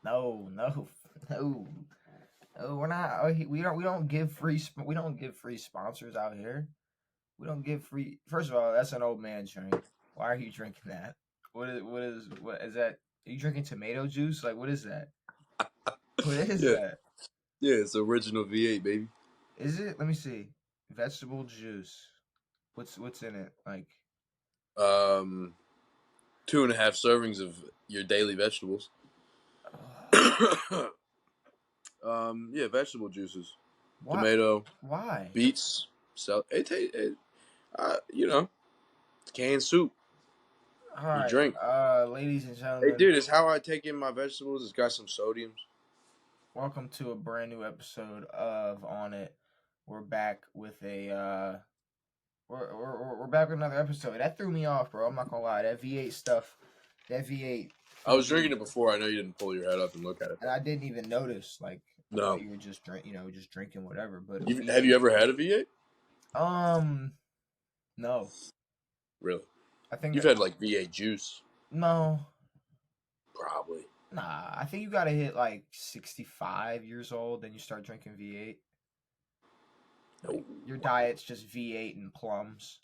No, no, no, no. We're not. We don't give free. We don't give free sponsors out here. We don't give free. First of all, that's an old man drink. Why are you drinking that? What is that? Are you drinking tomato juice? Like what is that? What is Yeah, that? yeah, it's original V8, baby. Is it? Let me see. Vegetable juice. What's in it? Like Um, 2.5 servings of your daily vegetables. uh, Yeah, vegetable juices, what? tomato, Why? beets. So you know, canned soup. All You right, drink. ladies and Hey, gentlemen, dude, it's how I take in my vegetables. It's got some sodiums. welcome to a brand new episode of On It. We're back with a we're back with another episode. That threw me off, bro. I'm not gonna lie. That V8 stuff, that V8 I threw was me, drinking it before. I know you didn't pull your head up and look at it and though. I didn't even notice. Like I thought No. you were just just drinking whatever. But Have V8, you ever had a V8? um, no, Really? I think You've had like V8 juice, no, probably. nah. I think you gotta hit like 65 years old, then you start drinking V8. No. Like your diet's just V8 and plums,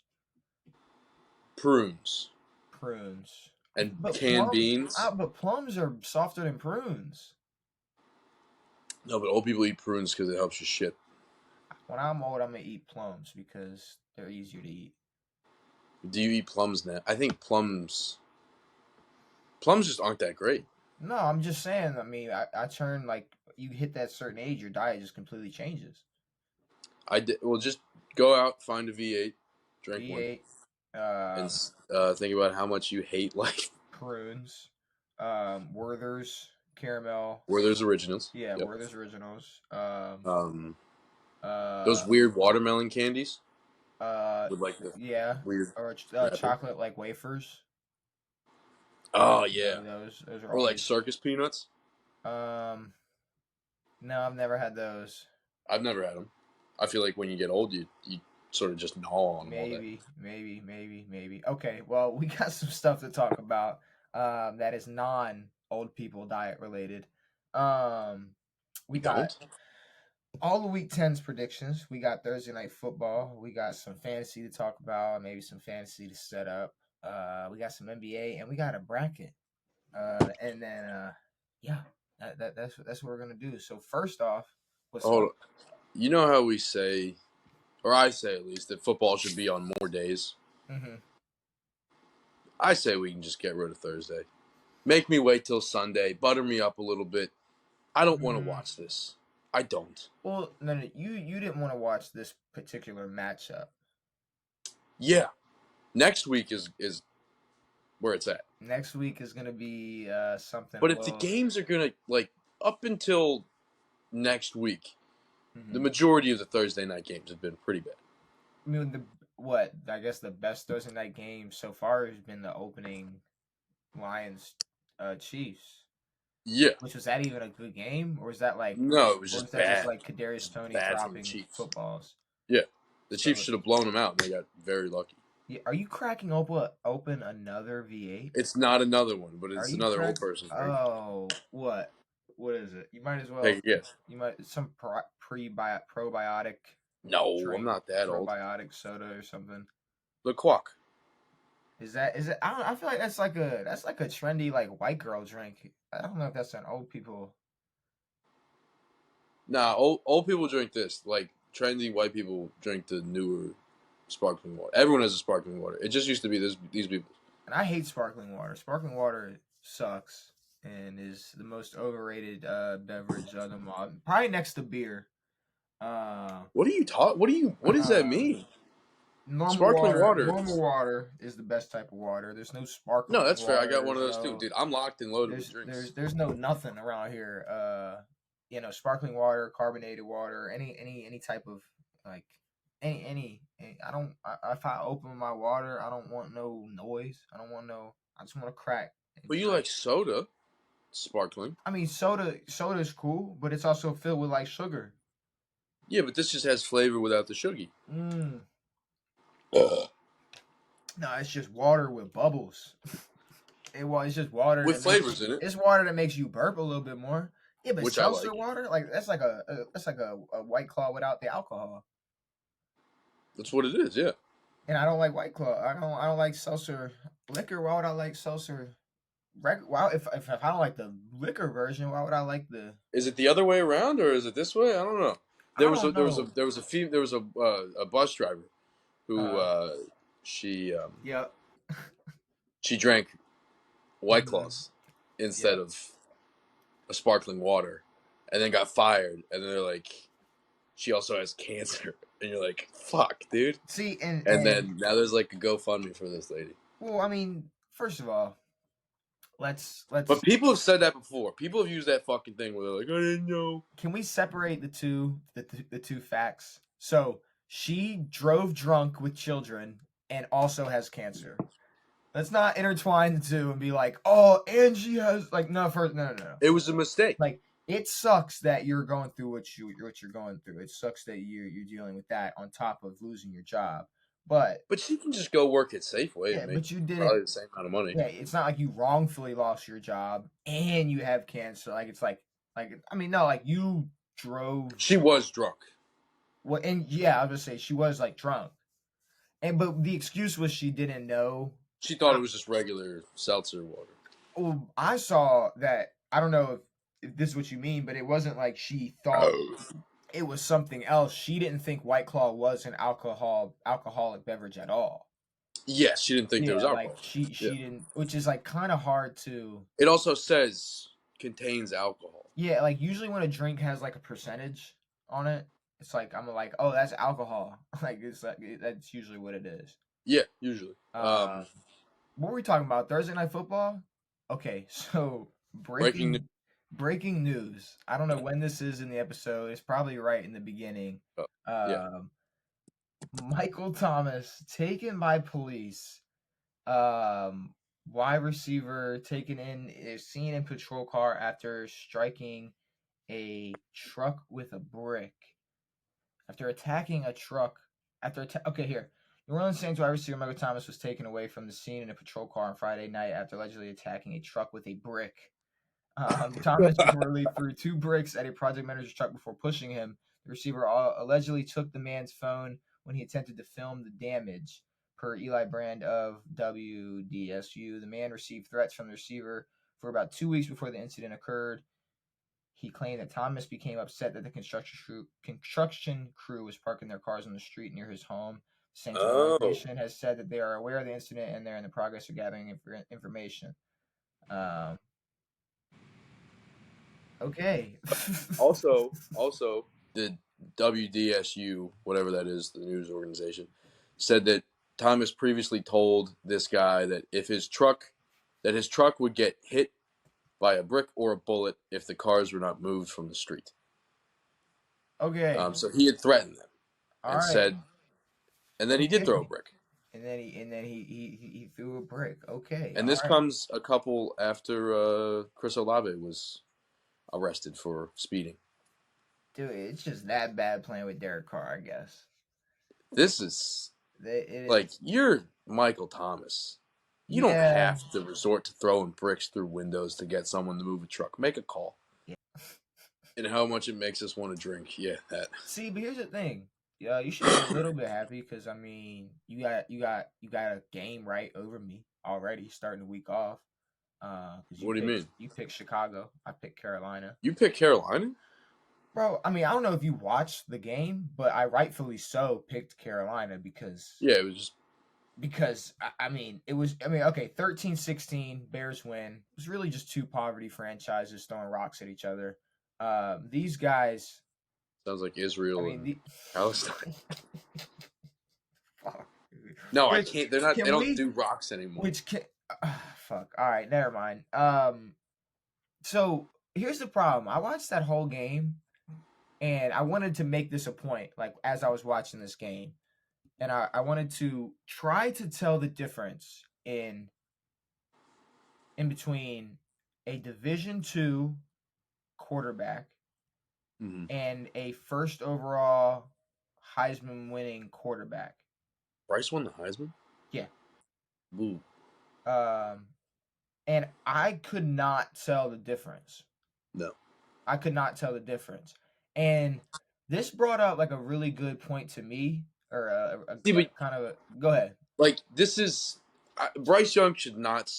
Prunes prunes. and But canned beans. but plums are softer than prunes. No, but old people eat prunes because it helps you shit. When I'm old, I'm gonna eat plums because they're easier to eat. Do you eat plums now? I think plums just aren't that great. No, I'm just saying. I mean, I turn like you hit that certain age, your diet just completely changes. Well, just go out, find a V8, drink one, V8, and uh, think about how much you hate life. prunes, Werther's caramel. Werther's Originals. Yeah, Yep. Werther's originals. Um, those Uh, weird watermelon candies uh, with like the yeah, weird or wrapping. chocolate like wafers. Oh yeah, Those are or like always. circus peanuts. Um, no, I've never had those. I've never had them. I feel like when you get old, you sort of just gnaw on them all day. Maybe. Okay, well, we got some stuff to talk about. That is non old people diet related. Um, we We got don't. all the week 10's predictions. We got Thursday night football. We got some fantasy to talk about. Maybe some fantasy to set up. We got some NBA and we got a bracket. And then yeah, that's what we're gonna do. So first off, what's Hold up? on. You know how we say, or I say at least, that football should be on more days. Mm-hmm. I say we can just get rid of Thursday. Make me wait till Sunday. Butter me up a little bit. I don't want to Mm, watch this. I don't. well, no, you didn't want to watch this particular matchup. Yeah. Next week is where it's at. Next week is gonna be something a But if the little. games are gonna like up until next week, the Mm-hmm. majority of the Thursday night games have been pretty bad. I mean, the what I guess the best Thursday night game so far has been the opening Lions Chiefs. Yeah. Which was that even a good game, or is that like, No, it was or is just that just bad. like Kadarius Just Tony bad from the dropping Chiefs. footballs? Yeah. The Chiefs So should have blown them out, and they got very lucky. yeah, are you cracking open another V8? It's not another one, but Are it's you another crack? old person's drink. Oh, what? What is it? You might as Take well. a guess. You might some probiotic No, I'm drink, not that old. probiotic soda or something. The Quack. Is it? I don't. I feel like that's like a trendy like white girl drink. I don't know if that's an old people. Nah, old people drink this. Like trendy white people drink the newer sparkling water. Everyone has a sparkling water. It just used to be these people. And I hate sparkling water. Sparkling water sucks and is the most overrated beverage of them all. Probably next to beer. Uh, What are you talk? What does that uh, mean? normal Sparkling water. water. Normal water is the best type of water. There's no No, sparkling that's fair. I got water. one of There's those too, no. dude. I'm locked and loaded with drinks. There's no nothing around here. Sparkling water, carbonated water, any type of like I don't. If I open my water, I don't want no noise. I don't want no. I just want to crack and But you drink. like soda, sparkling. I mean, soda is cool, but it's also filled with like sugar. Yeah, but this just has flavor without the sugar. Mm. Ugh. No, it's just water with bubbles. It's just water with flavors in it, it's water that makes you burp a little bit more. Yeah, but which I seltzer like. water, like that's like a White Claw without the alcohol. That's what it is. Yeah. And I don't like White Claw. I don't like seltzer liquor. Why would I like seltzer? Why if I don't like the liquor version, why would I like the? Is it the other way around or is it this way? I don't know. I don't know. There was a bus driver who Uh, she yep. she drank White Hmm. Claws instead Yep. of a sparkling water, and then got fired. And they're like, she also has cancer, and you're like, fuck, dude. See, And and then now there's like a GoFundMe for this lady. well, I mean, first of all, let's But people have said that before. People have used that fucking thing where they're like, I didn't know. can we separate the two facts? So she drove drunk with children and also has cancer. Let's not intertwine the two and be like, oh, and she has like no first no. It was a mistake. Like it sucks that you're going through what you're going through. It sucks that you're dealing with that on top of losing your job. But But she can just go work at Safeway yeah, and make but you didn't. probably the same amount of money. Yeah, it's not like you wrongfully lost your job and you have cancer. Like it's like I mean no, like you drove. She was drunk. Well, and yeah, I was gonna say she was like drunk, and but the excuse was she didn't know. She thought it was just regular seltzer water. Well, I saw that. I don't know if this is what you mean, but it wasn't like she thought Oh. it was something else. She didn't think White Claw was an alcoholic beverage at all. Yes, she didn't think there was Yeah, like alcohol. she Yeah. didn't, which is like kind of hard to. It also says contains alcohol. Yeah, like usually when a drink has like a percentage on it, it's like I'm like, oh, that's alcohol. Like it's like that's usually what it is. Yeah, usually. Uh, what were we talking about? Thursday night football? Okay, so Breaking news. breaking news. I don't know when this is in the episode. It's probably right in the beginning. Yeah. Michael Thomas taken by police. Um, wide receiver taken in is seen in patrol car after striking a truck with a brick. After attacking a truck. Okay, here. New Orleans Saints wide receiver Michael Thomas was taken away from the scene in a patrol car on Friday night after allegedly attacking a truck with a brick. Thomas reportedly threw two bricks at a project manager's truck before pushing him. The receiver allegedly took the man's phone when he attempted to film the damage. Per Eli Brand of WDSU, the man received threats from the receiver for about 2 weeks before the incident occurred. He claimed that Thomas became upset that the construction crew was parking their cars on the street near his home. The Saints organization has said that they are aware of the incident and they're in the progress of gathering information. Okay. Also, the WDSU, whatever that is, the news organization, said that Thomas previously told this guy that his truck would get hit by a brick or a bullet if the cars were not moved from the street. Okay. So he had threatened them and All right. said, and then he did throw a brick. And then he threw a brick. Okay. And this comes a couple after Chris Olave was arrested for speeding. Dude, it's just that bad playing with Derek Carr, I guess. This is like you're Michael Thomas. You don't have to resort to throwing bricks through windows to get someone to move a truck. Make a call. Yeah. And how much it makes us want to drink. Yeah, that. See, but here's the thing. Yeah, you should be a little bit happy because I mean, you got a game right over me already starting the week off. What do you mean? You picked Chicago. I picked Carolina. You picked Carolina? Bro, I mean, I don't know if you watched the game, but I rightfully so picked Carolina because it was just because I mean, okay, 13-16 Bears win. It was really just two poverty franchises throwing rocks at each other. These guys sounds like Israel and Palestine. No, I can't. They're not. They don't do rocks anymore. Fuck. All right, never mind. So here's the problem. I watched that whole game, and I wanted to make this a point. Like as I was watching this game, and I wanted to try to tell the difference in between a Division II quarterback and a first overall Heisman winning quarterback. Bryce won the Heisman? Yeah. Ooh. and I could not tell the difference. No. I could not tell the difference. And this brought up like a really good point to me, or See, but kind of go ahead. like this is Bryce Young should not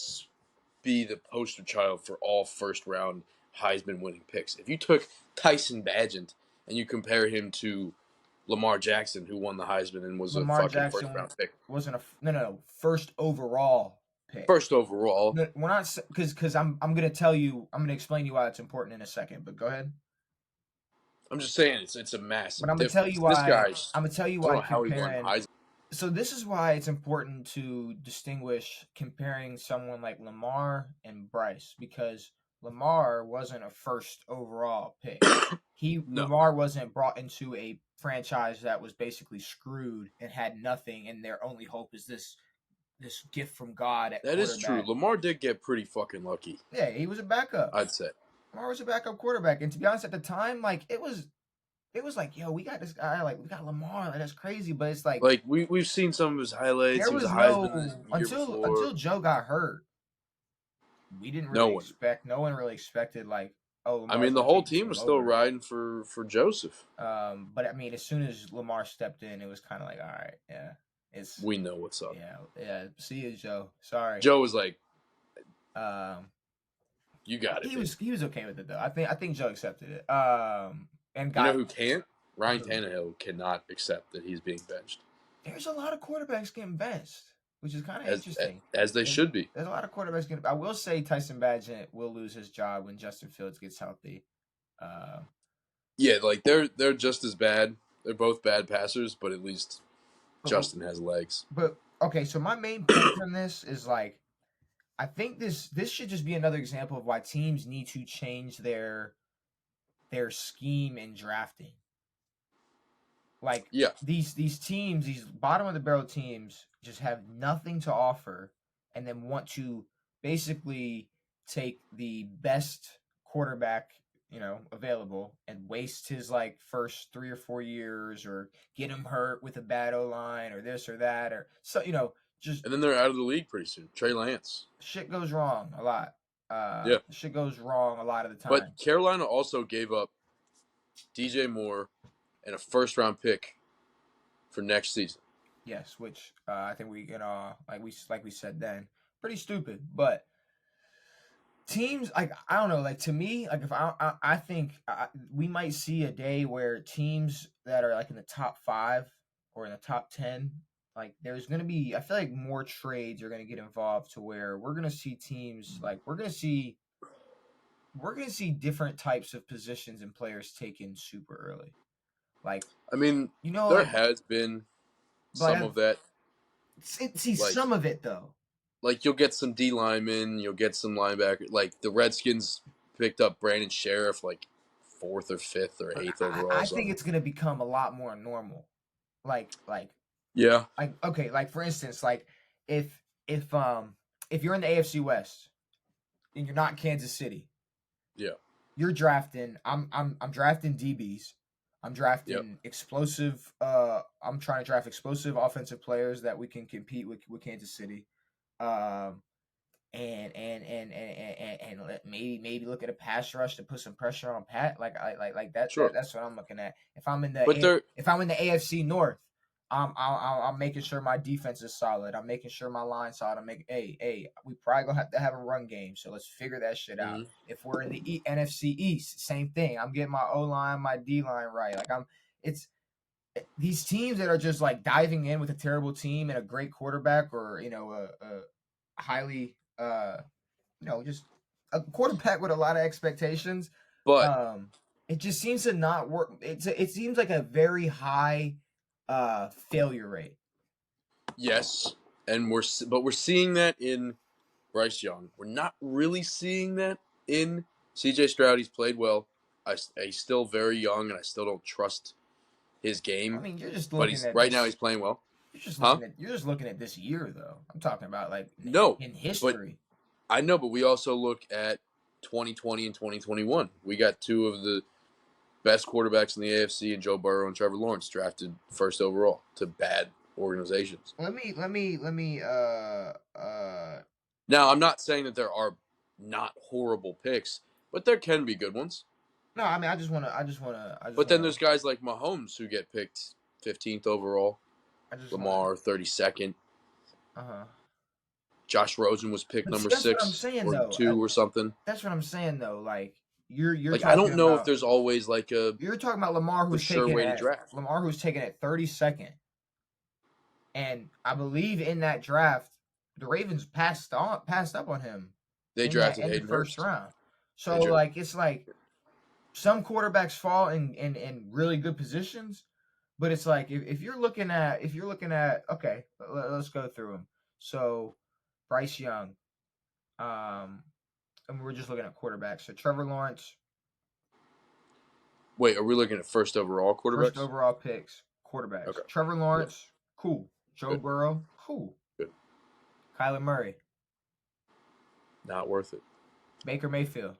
be the poster child for all first round Heisman winning picks. If you took Tyson Bagent and you compare him to Lamar Jackson, who won the Heisman and was a Lamar fucking first Jackson round pick, wasn't no first overall pick. first overall. No, we're not because I'm gonna tell you, I'm gonna explain to you why it's important in a second. But go ahead. I'm just saying it's a But massive I'm gonna tell difference. you This why. guy's I'm gonna tell you I don't why know how he won comparing. Heisman. So this is why it's important to distinguish comparing someone like Lamar and Bryce, because Lamar wasn't a first overall pick. No. Lamar wasn't brought into a franchise that was basically screwed and had nothing, and their only hope is this gift from God at That is true. quarterback. Lamar did get pretty fucking lucky, Yeah, he was a backup. I'd say. Lamar was a backup quarterback, and to be honest, at the time, like it was like, yo, we got this guy, like we got Lamar, like that's crazy. But it's like Like we've seen some of his highlights. there He was a was Heisman no the year before. until Joe got hurt. We didn't No really one. expect. No one really expected like, oh, I Lamar's mean, the gonna whole take this team thing was still over. riding for Joseph. But I mean, as soon as Lamar stepped in, it was kind of like, all right, yeah, it's We know what's up. yeah. See you, Joe. Sorry. Joe was like, you got it. He was okay with it though. I think Joe accepted it. And you know who can't? Ryan Tannehill cannot accept that he's being benched. There's a lot of quarterbacks getting benched, which is kind of interesting. As they should be. There's a lot of quarterbacks getting. I will say Tyson Bagent will lose his job when Justin Fields gets healthy. Yeah, like they're just as bad. They're both bad passers, but at least Justin has legs. But okay, so my main point from this is like, I think this should just be another example of why teams need to change their scheme in drafting. Like these teams, these bottom of the barrel teams, just have nothing to offer, and then want to basically take the best quarterback available and waste his like first 3 or 4 years, or get him hurt with a bad O line or this or that, or so just and then they're out of the league pretty soon. Trey Lance. Shit goes wrong a lot. Shit goes wrong a lot of the time. But Carolina also gave up DJ Moore and a first round pick for next season. Yes, which I think we like we said then, pretty stupid. But teams, like, I don't know, like to me, like if I think we might see a day where teams that are like in the top 5 or in the top 10, like there's gonna be, I feel like more trades are gonna get involved, to where we're gonna see teams, like we're gonna see different types of positions and players taken super early. Like, I mean, there like, has been some of that. See, like, some of it though. Like you'll get some D linemen, you'll get some linebacker. Like the Redskins picked up Brandon Sheriff like 4th or 5th or 8th overall. I think it's gonna become a lot more normal. Like yeah. Like, okay, like for instance, like if you're in the AFC West and you're not Kansas City, you're drafting. I'm drafting DBs. I'm drafting explosive. I'm trying to draft explosive offensive players that we can compete with Kansas City. And maybe look at a pass rush to put some pressure on Pat. Like that. Sure. That's what I'm looking at. If I'm in the AFC North, I'm making sure my defense is solid. I'm making sure my line's solid. We probably gonna have a run game, so let's figure that shit out. If we're in the NFC East, same thing. I'm getting my O line, my D line right. Like it's these teams that are just like diving in with a terrible team and a great quarterback, or a highly just a quarterback with a lot of expectations. But it just seems to not work. It seems like a very high failure rate. Yes, and we're seeing that in Bryce Young. We're not really seeing that in CJ Stroud. He's played well. He's still very young, and I still don't trust his game. I mean, you're just looking at right now he's playing well. You're just looking at this year, though. I'm talking about like in history. I know, but we also look at 2020 and 2021. We got 2 of the best quarterbacks in the AFC, and Joe Burrow and Trevor Lawrence, drafted first overall to bad organizations. Let me Now, I'm not saying that there are not horrible picks, but there can be good ones. No, I mean, I just wanna. But then there's guys like Mahomes who get picked 15th overall. Lamar 32nd. Josh Rosen was picked number That's what I'm 6 saying, or though. 2 or something. That's what I'm saying, though. Like you're Like, talking I don't know about. if there's always like You're talking about Lamar, the who's sure taken way to at draft. 32nd, and I believe in that draft, the Ravens passed up on him. They drafted in the Hayden first Hurst. round. So like it's like some quarterbacks fall in really good positions, but it's like if you're looking at okay, let's go through them. So Bryce Young, and we're just looking at quarterbacks. So Trevor Lawrence. Wait, are we looking at first overall quarterbacks? First overall picks, quarterbacks. Okay. Trevor Lawrence, cool. Joe Good. Burrow, cool. Good. Kyler Murray. Not worth it. Baker Mayfield.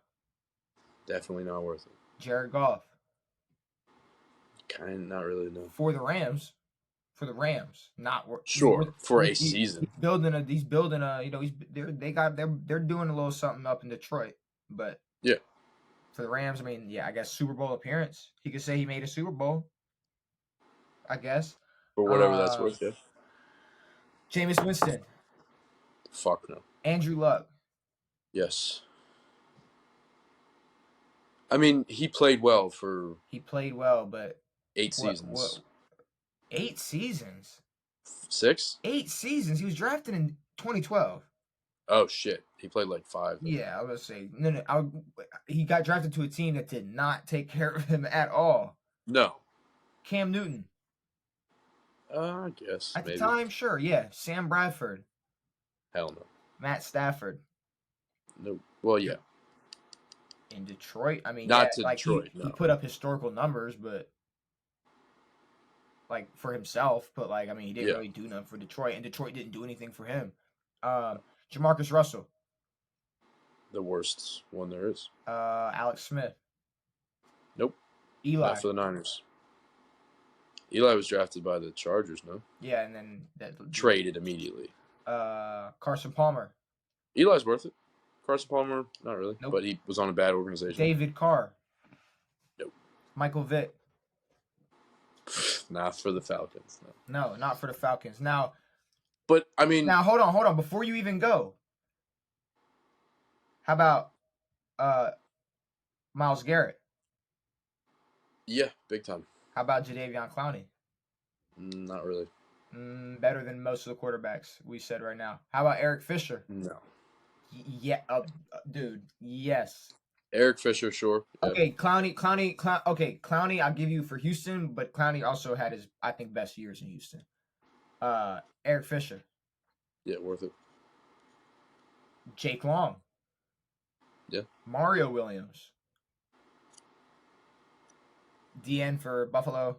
Definitely not worth it. Jared Goff. Not really, no. For the Rams. Not worth. Sure, for a season. He's building a. You know, they're doing a little something up in Detroit, but yeah. For the Rams, I mean, yeah, I guess Super Bowl appearance. He could say he made a Super Bowl. I guess. For whatever that's worth, yeah. Jameis Winston. Fuck no. Andrew Luck. Yes. I mean, he played well, but 8 seasons. 8 seasons? 6? 8 seasons. He was drafted in 2012. Oh shit! He played like 5. Yeah, I was gonna say no. He got drafted to a team that did not take care of him at all. No. Cam Newton. I guess at maybe. The time, sure, yeah. Sam Bradford. Hell no. Matt Stafford. No. Well, yeah. In Detroit, I mean, not yeah, to like Detroit. He put up historical numbers, but like for himself, but like I mean, he didn't really do nothing for Detroit, and Detroit didn't do anything for him. Jamarcus Russell. The worst one there is. Alex Smith. Nope. Eli. Not for the Niners. Eli was drafted by the Chargers, no? Yeah, and then traded immediately. Carson Palmer. Eli's worth it. Carson Palmer, not really. Nope. But he was on a bad organization. David Carr. Nope. Michael Vick. Not for the Falcons. No, not for the Falcons. Now, but I mean, now hold on. Before you even go, how about Myles Garrett? Yeah, big time. How about Jadeveon Clowney? Not really. Better than most of the quarterbacks we said right now. How about Eric Fisher? No. Yeah, dude. Yes. Eric Fisher, sure. Yeah. Okay, Clowney. Okay, Clowney. I'll give you for Houston, but Clowney also had his, I think, best years in Houston. Eric Fisher. Yeah, worth it. Jake Long. Yeah. Mario Williams. DN for Buffalo.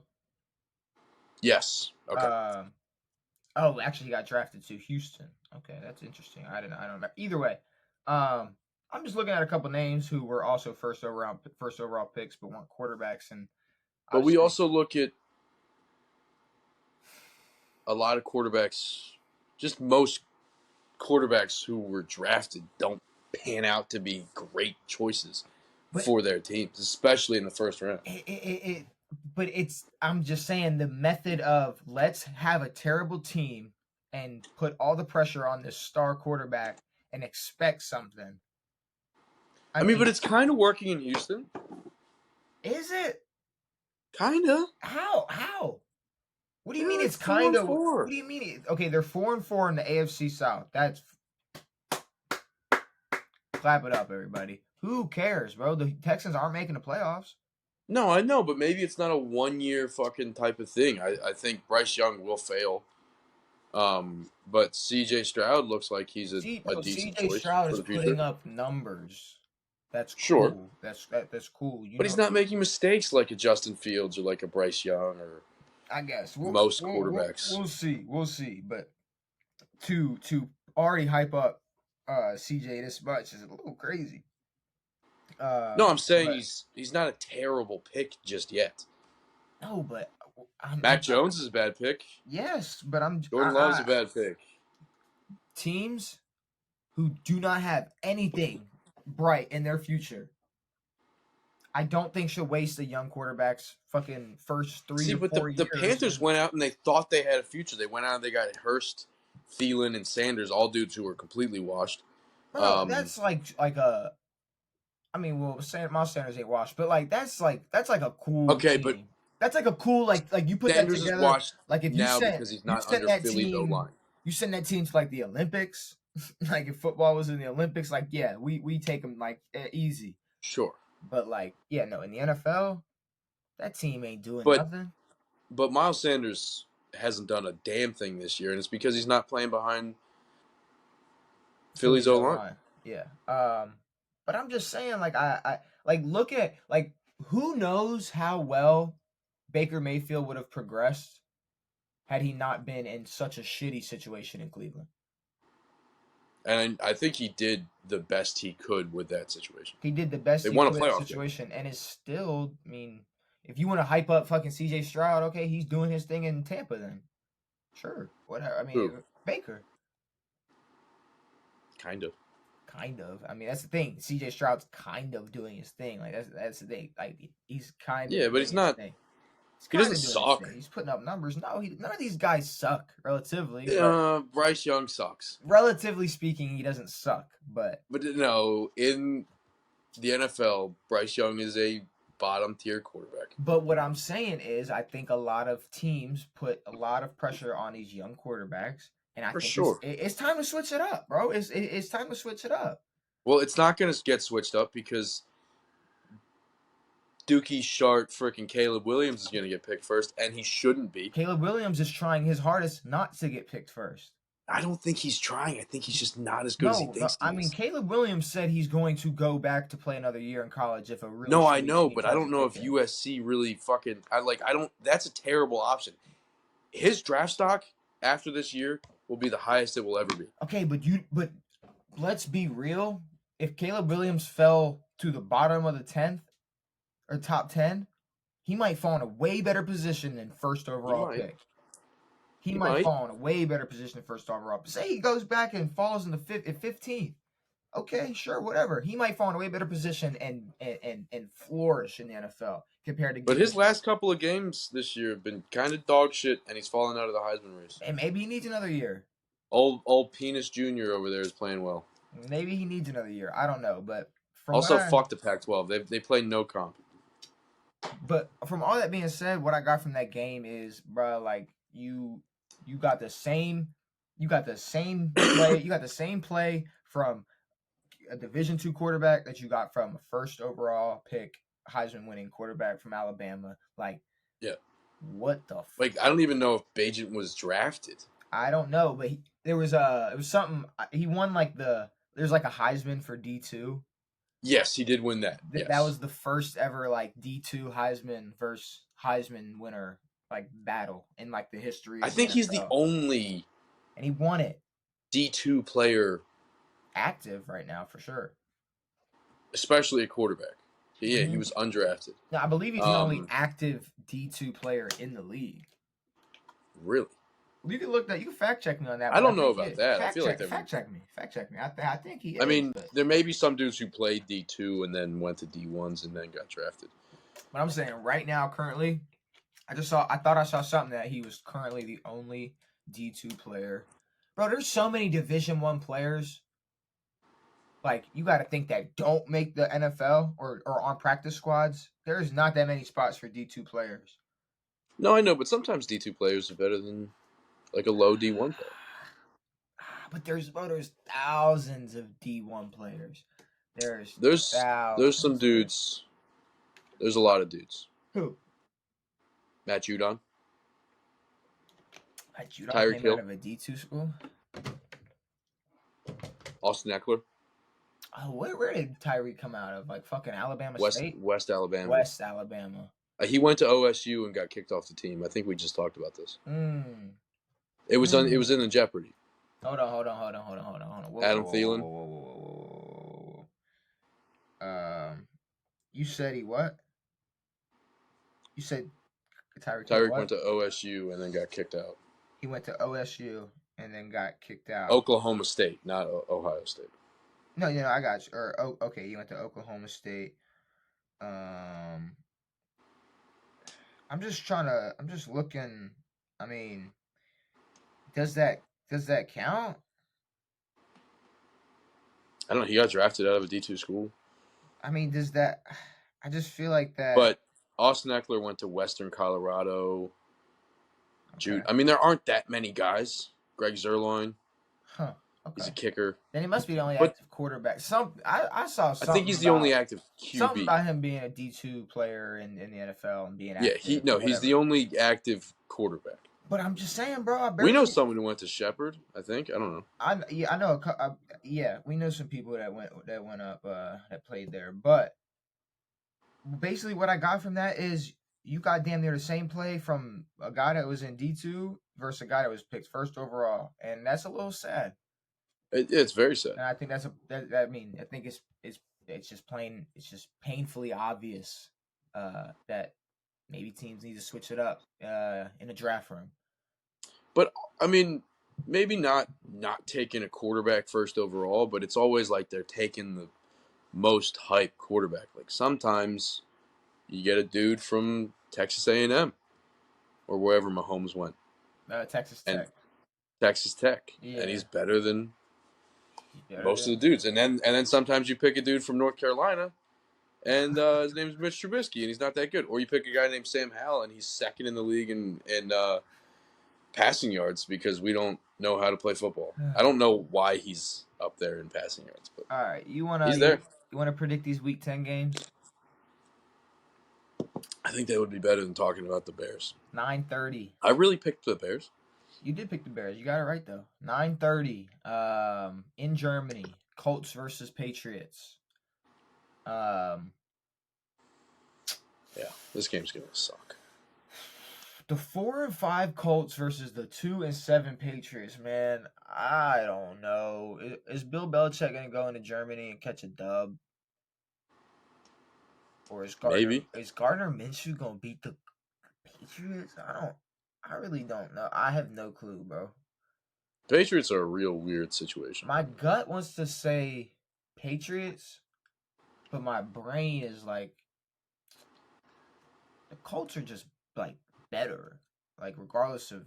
Yes. Okay. Actually, he got drafted to Houston. Okay, that's interesting. I don't know. Either way, I'm just looking at a couple names who were also first overall picks, but weren't quarterbacks. But we also look at a lot of quarterbacks. Just most quarterbacks who were drafted don't pan out to be great choices for their teams, especially in the first round. But I'm just saying the method of let's have a terrible team and put all the pressure on this star quarterback and expect something. I mean, but it's kind of working in Houston. Is it? Kind of. How? What do you mean it's kind of? What do you mean? Okay, they're 4-4 in the AFC South. That's clap it up, everybody. Who cares, bro? The Texans aren't making the playoffs. No, I know, but maybe it's not a 1-year fucking type of thing. I think Bryce Young will fail. But C.J. Stroud looks like he's a decent C.J. choice Stroud for is the future. putting up numbers. That's cool. Sure. That's cool. But he's not making mistakes like a Justin Fields or like a Bryce Young or I guess most quarterbacks. We'll see. But to already hype up C.J. this much is a little crazy. No, I'm saying he's not a terrible pick just yet. No, but Mac Jones is a bad pick. Yes, but Jordan Love's a bad pick. Teams who do not have anything bright in their future, I don't think should waste a young quarterback's fucking first 3 See, to but 4 the years. Panthers went out and they thought they had a future. They went out and they got Hurst, Thielen, and Sanders, all dudes who were completely washed. Bro, that's like a. I mean, well, Miles Sanders ain't washed, but like that's like a cool Okay, but team. That's like a cool like you put that Sanders is together. washed Like if now because he's you not sent under that Philly's O team, line. you send that team to like the Olympics. Like if football was in the Olympics, like yeah, we take them like easy. Sure, But like yeah, no, in the NFL, that team ain't doing but nothing. Miles Sanders hasn't done a damn thing this year, and it's because he's not playing behind Philly's Philly's O O line. line. Yeah. But I'm just saying, like I like look at like who knows how well Baker Mayfield would have progressed had he not been in such a shitty situation in Cleveland. And I think he did the best he could with that situation. He did the best They he won a could in the playoff game. situation, and it's still. I mean, if you want to hype up fucking C.J. Stroud, okay, he's doing his thing in Tampa. Then sure, whatever. I mean, Who? Baker. Kind of. Kind of. I mean, that's the thing. C.J. Stroud's kind of doing his thing. Like that's the thing. Like he's kind of Yeah, but doing he's his not. thing. He's He kind doesn't of doing his suck. thing. He's putting up numbers. No, none of these guys suck relatively. But Bryce Young sucks. relatively speaking, he doesn't suck. But no, in the NFL, Bryce Young is a bottom tier quarterback. what I'm saying is, I think a lot of teams put a lot of pressure on these young quarterbacks, and I For think sure. it's time to switch it up, bro. It's time to switch it up. Well, it's not going to get switched up because Dookie Sharp, freaking Caleb Williams is going to get picked first, and he shouldn't be. Caleb Williams is trying his hardest not to get picked first. I don't think he's trying. I think he's just not as good as he thinks he I mean, is. Caleb Williams said he's going to go back to play another year in college if a real No, I shitty know, team but I tries don't to know pick if him. USC really fucking. I don't. That's a terrible option. His draft stock after this year will be the highest it will ever be. Okay, but let's be real. If Caleb Williams fell to the bottom of the 10th or top 10, he might fall in a way better position than first overall pick. He might fall in a way better position than first overall. Say he goes back and falls in the 15th. Okay, sure, whatever. He might fall in a way better position and flourish in the NFL compared to. But his last couple of games this year have been kind of dog shit, and he's fallen out of the Heisman race. And maybe he needs another year. Old Penis Jr. over there is playing well. Maybe he needs another year. I don't know, but fuck the Pac-12. They play no comp. But from all that being said, what I got from that game is, bro, like you got the same play. You got the same play from a Division II quarterback that you got from a first overall pick, Heisman winning quarterback from Alabama. Like, yeah, what the? Like, I don't even know if Bajent was drafted. I don't know, but it was something. He won like there's like a Heisman for D2. Yes, he did win that. Yes. That was the first ever like D2 Heisman versus Heisman winner like battle in like the history. I think he's the only, and he won it. D2 player active right now for sure, especially a quarterback. Yeah, he was undrafted. No, I believe he's the only active D2 player in the league. Really? You can look that. You can fact check me on that. I don't know about that. I feel like fact check me. Fact check me. I think he is. I mean, there may be some dudes who played D2 and then went to D1s and then got drafted. But I'm saying right now, currently, I thought I saw something that he was currently the only D2 player. Bro, there's so many Division I players. Like, you got to think that don't make the NFL or on practice squads. There's not that many spots for D2 players. No, I know, but sometimes D2 players are better than like a low D1 player. But there's thousands of D1 players. There's some dudes. There's a lot of dudes. Who? Matt Judon. Matt Judon came out of a D2 school? Austin Eckler. Oh, where did Tyree come out of? Like fucking Alabama State? West Alabama. West Alabama. He went to OSU and got kicked off the team. I think we just talked about this. It was it was in the Jeopardy. Hold on. Whoa, Adam Thielen. Whoa. You said he what? You said Tyreek went to OSU and then got kicked out. He went to OSU and then got kicked out. Oklahoma State, not Ohio State. No, I got you. Or okay, you went to Oklahoma State. I'm just looking. I mean, does that count? I don't know. He got drafted out of a D2 school. I mean, does that? I just feel like that. But Austin Eckler went to Western Colorado. Okay. I mean, there aren't that many guys. Greg Zerloin. Huh. Okay. He's a kicker. Then he must be the only active quarterback. I saw something. I think he's the only active QB. Something about him being a D2 player in the NFL and being active. Yeah, he's the only active quarterback. But I'm just saying, bro. We know someone who went to Shepherd. I think. I don't know. I know. We know some people that went up that played there. But basically, what I got from that is you got damn near the same play from a guy that was in D2 versus a guy that was picked first overall, and that's a little sad. It's very sad. And I think I think it's just painfully obvious that maybe teams need to switch it up in the draft room. But I mean, maybe not taking a quarterback first overall, but it's always like they're taking the most hype quarterback. Like sometimes you get a dude from Texas A&M or wherever Mahomes went. Texas Tech. Texas Tech, yeah. And he's better than most of the dudes. And then sometimes you pick a dude from North Carolina, and his name is Mitch Trubisky, and he's not that good. Or you pick a guy named Sam Howell, and he's second in the league in passing yards because we don't know how to play football. I don't know why he's up there in passing yards. But all right, he's there. You want to predict these Week 10 games? I think that would be better than talking about the Bears. 9:30. I really picked the Bears. You did pick the Bears. You got it right though. 9:30. In Germany, Colts versus Patriots. Yeah, this game's gonna suck. The 4-5 Colts versus the 2-7 Patriots, man. I don't know. Is Bill Belichick gonna go into Germany and catch a dub? Or is Gardner Minshew gonna beat the Patriots? I really don't know. I have no clue, bro. Patriots are a real weird situation. My gut wants to say Patriots, but my brain is like the Colts are just like better. Like regardless of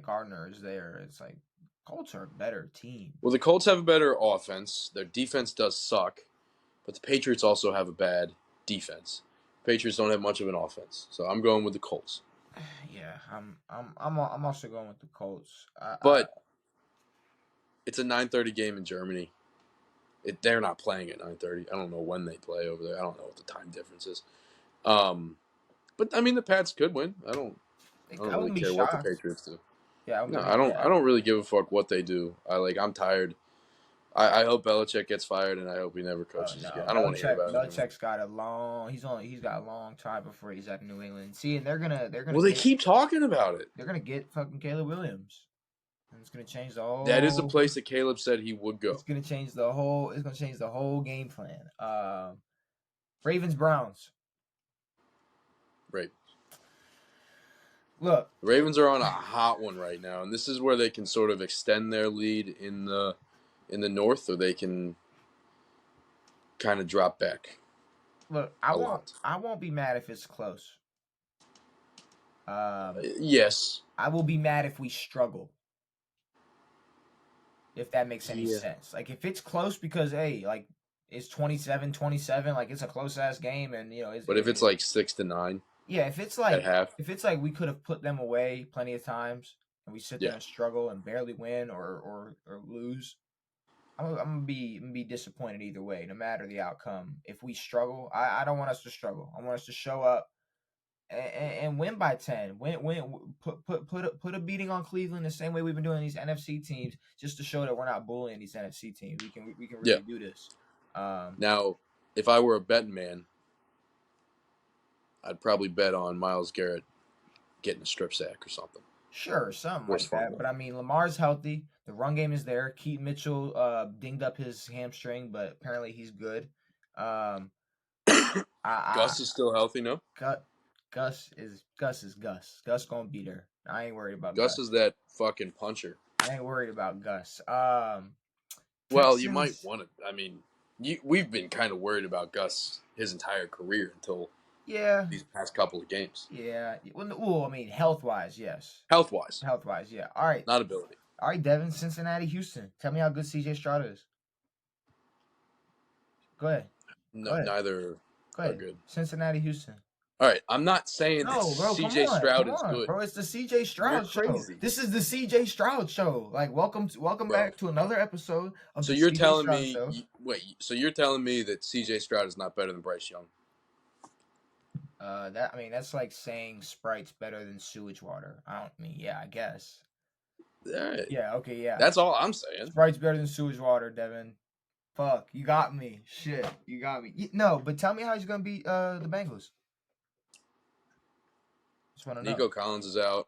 Gardner is there. It's like Colts are a better team. Well, the Colts have a better offense. Their defense does suck, but the Patriots also have a bad defense. Patriots don't have much of an offense, so I'm going with the Colts. Yeah, I'm also going with the Colts. But it's a 9:30 game in Germany. They're not playing at 9:30. I don't know when they play over there. I don't know what the time difference is. But I mean, the Pats could win. I don't really care what the Patriots do. Yeah, I don't really give a fuck what they do. I'm tired. I hope Belichick gets fired, and I hope he never coaches again. I don't want to hear about it. Belichick's got a long. He's got a long time before he's at New England. See, and they're gonna. Well, they keep talking about it. They're gonna get fucking Caleb Williams, and it's gonna change the whole. That is a place that Caleb said he would go. It's gonna change the whole. It's gonna change the whole game plan. Ravens Browns. Right. Look, the Ravens are on a hot one right now, and this is where they can sort of extend their lead in the North, or they can kind of drop back. Look, I won't be mad if it's close. Yes. I will be mad if we struggle. If that makes any sense. Like if it's close because it's 27-27, like it's a close ass game, and But if it's like 6-9. Yeah, if it's like we could have put them away plenty of times, and we sit there and struggle and barely win or lose, I'm gonna be disappointed either way, no matter the outcome. If we struggle, I don't want us to struggle. I want us to show up and win by 10. Put a beating on Cleveland the same way we've been doing these NFC teams, just to show that we're not bullying these NFC teams. We can really do this. Now, if I were a betting man, I'd probably bet on Myles Garrett getting a strip sack or something. Sure, something like that. But I mean, Lamar's healthy. The run game is there. Keaton Mitchell dinged up his hamstring, but apparently he's good. Gus is still healthy, no? Gus is Gus. Gus gonna be there. I ain't worried about Gus. Gus is that fucking puncher. I ain't worried about Gus. Well, you might Texans. want to. I mean, we've been kind of worried about Gus his entire career until Yeah, these past couple of games. yeah. Well, I mean, health wise, yes. Health wise, Health wise, yeah. All right, not ability. all right. Devin, Cincinnati, Houston. Tell me how good CJ Stroud is. Go ahead. Go No, ahead. neither Go are ahead. good. Cincinnati, Houston. All right, I'm not saying that No, bro, CJ Stroud come is on, good. bro. It's the CJ You're Stroud show. crazy, This is the CJ Stroud show. Like, welcome bro. back to another episode of So the you're CJ telling Stroud me, show. wait? So you're telling me that CJ Stroud is not better than Bryce Young? That's like saying Sprite's better than sewage water. Yeah, I guess. All right, Yeah, okay, yeah. that's all I'm saying. Sprite's better than sewage water, Devin. Fuck, you got me. Shit, you got me. No, but tell me how he's gonna beat the Bengals. Just want to know. Nico Collins is out.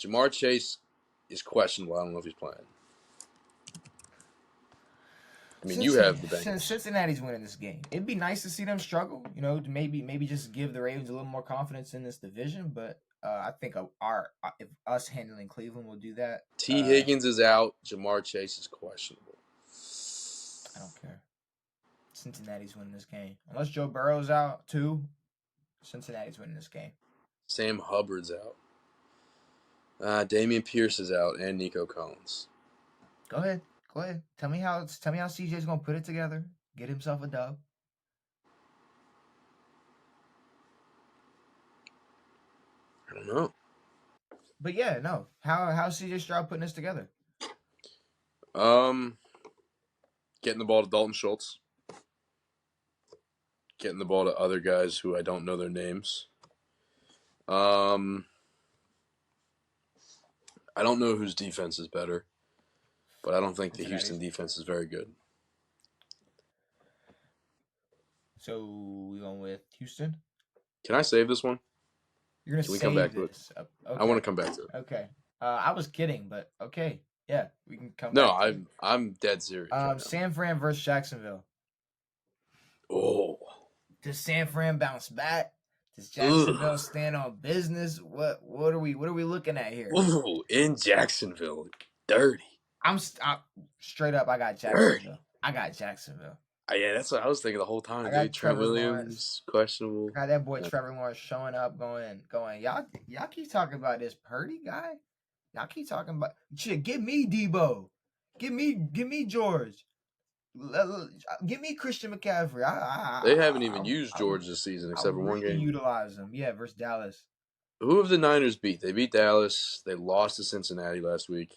Jamar Chase is questionable. I don't know if he's playing. I mean, you have the Bengals. Cincinnati's winning this game. It'd be nice to see them struggle, to maybe just give the Ravens a little more confidence in this division. But I think if us handling Cleveland will do that. T. Higgins is out. Jamar Chase is questionable. I don't care. Cincinnati's winning this game. Unless Joe Burrow's out too, Cincinnati's winning this game. Sam Hubbard's out. Damian Pierce is out, and Nico Collins. Go ahead. Tell me how CJ's gonna put it together. Get himself a dub. I don't know. But yeah, no. How's CJ Stroud putting this together? Getting the ball to Dalton Schultz. Getting the ball to other guys who I don't know their names. I don't know whose defense is better, but I don't think the Houston defense is very good. So we going with Houston? Can I save this one? You're gonna Can we save come back this. to it? Okay. I want to come back to it. Okay. I was kidding, but okay. Yeah, we can come No, back. I'm dead serious. Right San Fran versus Jacksonville. Oh. Does San Fran bounce back? Does Jacksonville stand on business? What are we looking at here? Ooh, in Jacksonville. Dirty. I'm straight up. I got Jacksonville. Yeah, that's what I was thinking the whole time. I got Dude. Trevor Trent Lawrence. Williams, questionable. I got that boy Trevor Lawrence showing up, going. Y'all keep talking about this Purdy guy. Y'all keep talking about shit. Give me Debo. Give me George. Give me Christian McCaffrey. They haven't even used George this season except for one game. Utilize him, yeah, versus Dallas. Who have the Niners beat? They beat Dallas. They lost to Cincinnati last week.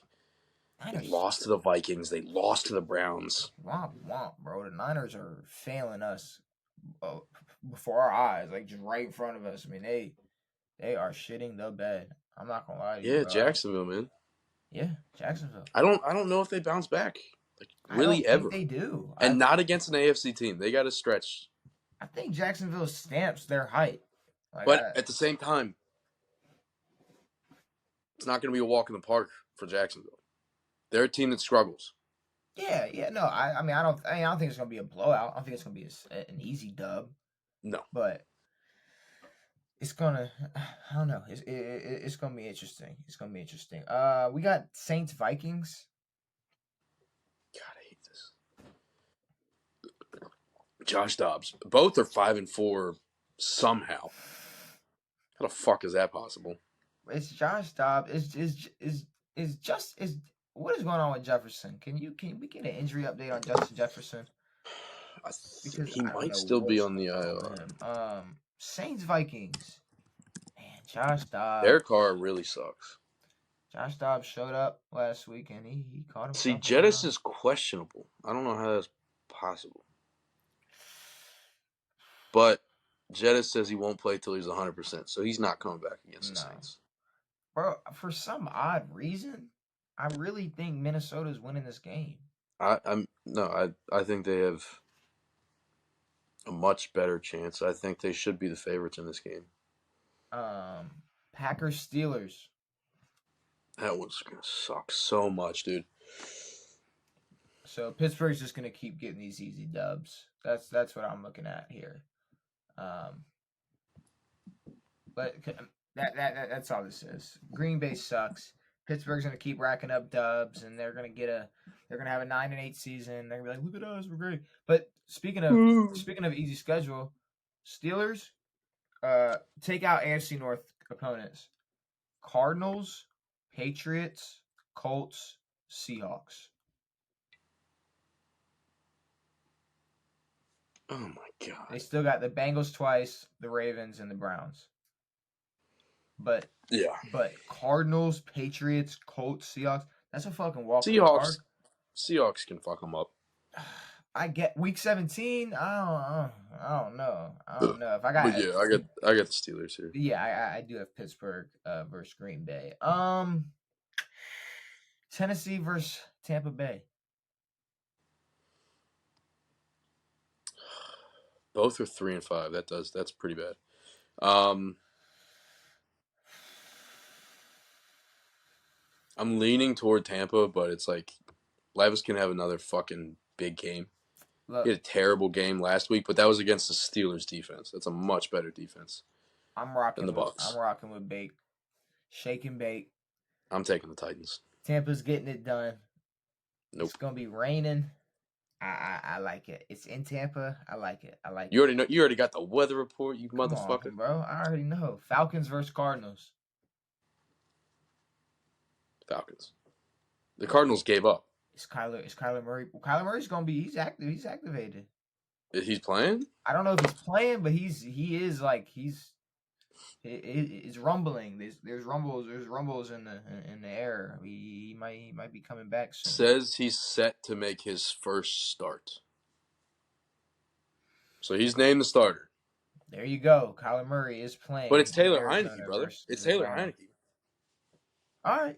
They lost to the Vikings. They lost to the Browns. Womp womp, bro. The Niners are failing us before our eyes, like just right in front of us. I mean, they are shitting the bed. I'm not gonna lie to you. Yeah, bro. Jacksonville, man. Yeah, Jacksonville. I don't know if they bounce back. Like really I don't ever. think they do. And not against an AFC team. They got to stretch. I think Jacksonville stamps their height. But at the same time, it's not going to be a walk in the park for Jacksonville. They're a team that struggles. Yeah. No, I don't think it's gonna be a blowout. I don't think it's gonna be an easy dub. No, but it's gonna. I don't know. It's gonna be interesting. We got Saints Vikings. God, I hate this. Josh Dobbs. Both are 5-4 somehow. How the fuck is that possible? It's Josh Dobbs. What is going on with Jefferson? Can we get an injury update on Justin Jefferson? Because he might still be on the IR. Saints Vikings. Man, Josh Dobbs. Their car really sucks. Josh Dobbs showed up last week and he caught himself. See, Jettis is questionable. I don't know how that's possible. But Jettis says he won't play till he's 100%, so he's not coming back against the Saints. Bro, for some odd reason, I really think Minnesota's winning this game. I think they have a much better chance. I think they should be the favorites in this game. Packers Steelers. That one's gonna suck so much, dude. So Pittsburgh's just gonna keep getting these easy dubs. That's what I'm looking at here. But that's all this is. Green Bay sucks. Pittsburgh's gonna keep racking up dubs, and they're gonna have a 9-8 season. They're gonna be like, look at us, we're great. But speaking of easy schedule, Steelers, take out AFC North opponents: Cardinals, Patriots, Colts, Seahawks. Oh my god. They still got the Bengals twice, the Ravens, and the Browns. But Cardinals, Patriots, Colts, Seahawks. That's a fucking walk in the park. Seahawks can fuck them up. I get week 17. I don't know. If I got. But yeah, I got the Steelers here. Yeah, I do have Pittsburgh versus Green Bay. Tennessee versus Tampa Bay. Both are 3-5. That's pretty bad. I'm leaning toward Tampa, but it's like Levis can have another fucking big game. Look, he had a terrible game last week, but that was against the Steelers defense. That's a much better defense. I'm rocking than the Bucs. I'm rocking with bait. Shake and bake. I'm taking the Titans. Tampa's getting it done. Nope. It's gonna be raining. I like it. It's in Tampa. I like it. You already know. You already got the weather report, you motherfucker. On, bro. I already know. Falcons versus Cardinals. Falcons. The Cardinals gave up. Is Kyler Murray? Kyler Murray's gonna be. He's active. He's activated. He's playing. I don't know if he's playing, but it's rumbling. There's rumbles in the air. He might be coming back soon. Says he's set to make his first start. So he's named the starter. There you go. Kyler Murray is playing. But it's Taylor Heineke, brother. It's Taylor Heineke. All right.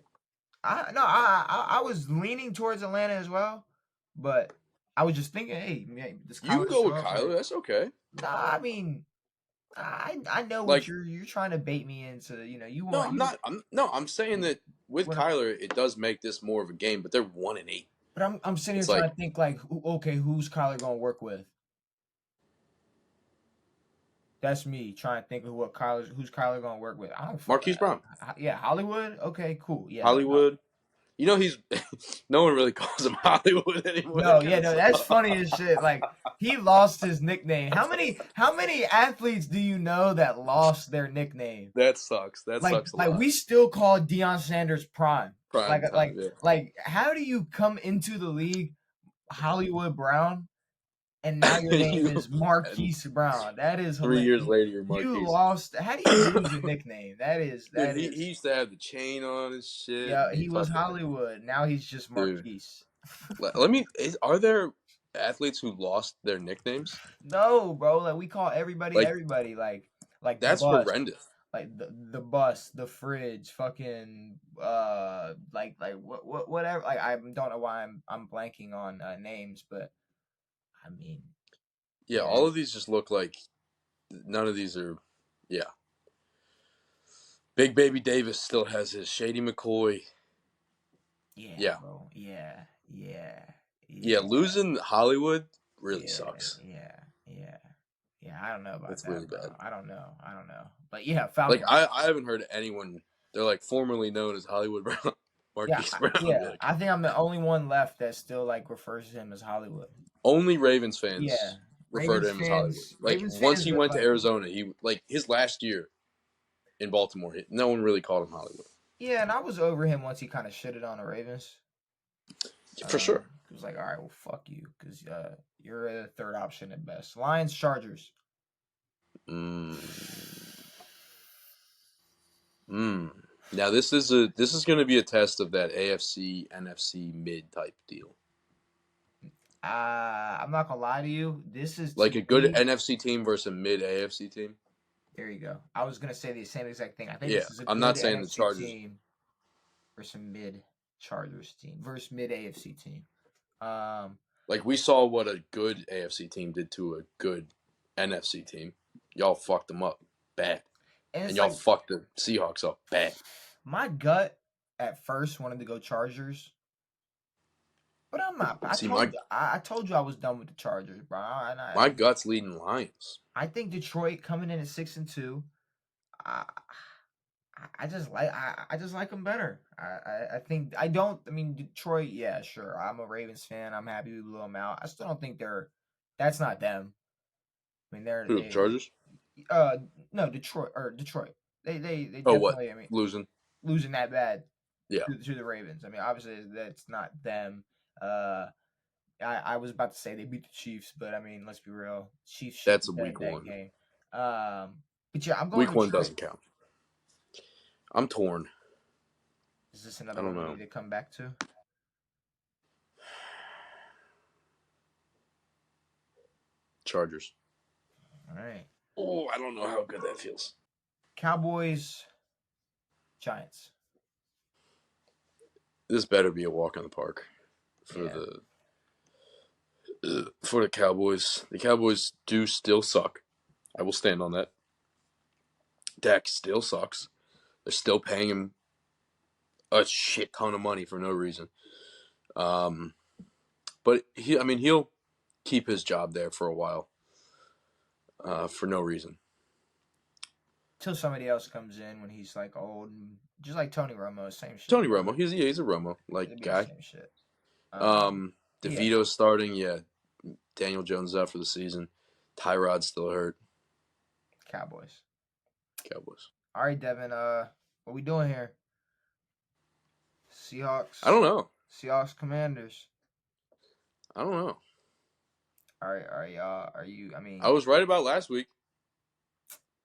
I was leaning towards Atlanta as well, but I was just thinking, hey, does Kyler you go with Kyler? That's okay. Nah, I mean, I know what you're trying to bait me into. You want. I'm saying that with Kyler, it does make this more of a game, but they're 1-8. But I'm sitting here trying to think okay, who's Kyler gonna work with? That's me trying to think of who's Kyler gonna work with. I don't. Marquise Brown. Yeah, Hollywood. Okay, cool. Yeah, Hollywood. He's no one really calls him Hollywood anymore. No, that's funny as shit. Like he lost his nickname. How many athletes do you know that lost their nickname? That sucks. That sucks a lot. Like we still call Deion Sanders Prime. Yeah. Like how do you come into the league Hollywood Brown and now your name is Marquise Brown? That is hilarious. 3 years later, you're Marquise. You lost. How do you lose a nickname? He used to have the chain on his shit. Yeah, he was Hollywood. Now he's just Marquise. Are there athletes who lost their nicknames? No, bro. Like we call everybody. Like that's horrendous. Like the bus, the fridge, fucking whatever. Like I don't know why I'm blanking on names, but I mean, yeah, all of these just look like none of these are. Yeah, Big Baby Davis still has his Shady McCoy. Yeah, bro. Yeah. Losing Hollywood really sucks. Yeah, I don't know about That's that. really bro. bad. I don't know. But yeah, Falcons. Like I haven't heard anyone. They're like formerly known as Hollywood Brown, Marquise Brown. Yeah, I think I'm the only one left that still like refers to him as Hollywood. Only Ravens fans refer to him as Hollywood. Like once he went to Arizona, he his last year in Baltimore, no one really called him Hollywood. Yeah, and I was over him once he kind of shitted on the Ravens. For sure. He was like, all right, well, fuck you, because you're a third option at best. Lions, Chargers. Now this is going to be a test of that AFC NFC mid type deal. I'm not gonna lie to you. This is like a good NFC team versus a mid AFC team. There you go. I was gonna say the same exact thing. I think this is a I'm not saying NFC the Chargers team versus a mid Chargers team versus mid AFC team. Like we saw what a good AFC team did to a good NFC team. Y'all fucked them up bad, and y'all fucked the Seahawks up bad. My gut at first wanted to go Chargers. But I'm not. I told you I was done with the Chargers, bro. My gut's leading Lions. I think Detroit coming in at 6-2. I just like them better. I think I don't. I mean, Detroit. Yeah, sure. I'm a Ravens fan. I'm happy we blew them out. I still don't think they're. That's not them. I mean, Who, the Chargers? no, Detroit. They Oh, what? definitely. I mean, Losing? losing that bad Yeah. to the Ravens. I mean, obviously that's not them. Uh, I was about to say they beat the Chiefs, but I mean, let's be real. Chiefs should That's a beat week that one. game. But yeah, I'm going Week one Detroit. doesn't count. I'm torn. Is this I another don't one we know. need to come back to? Chargers. All right. Oh, I don't know how good that feels. Cowboys, Giants. This better be a walk in the park for Yeah. the Cowboys. The Cowboys do still suck. I will stand on that. Dak still sucks. They're still paying him a shit ton of money for no reason. But he'll keep his job there for a while, for no reason. Till somebody else comes in when he's like old, and just like Tony Romo, same shit. Tony Romo, he's a Romo like It'd be the guy. same shit. Yeah. DeVito's starting. Yeah, Daniel Jones is out for the season. Tyrod's still hurt. Cowboys. Cowboys. All right, Devin. What we doing here? Seahawks. I don't know. Seahawks Commanders. I don't know. All right, y'all. Are you? I mean, I was right about last week.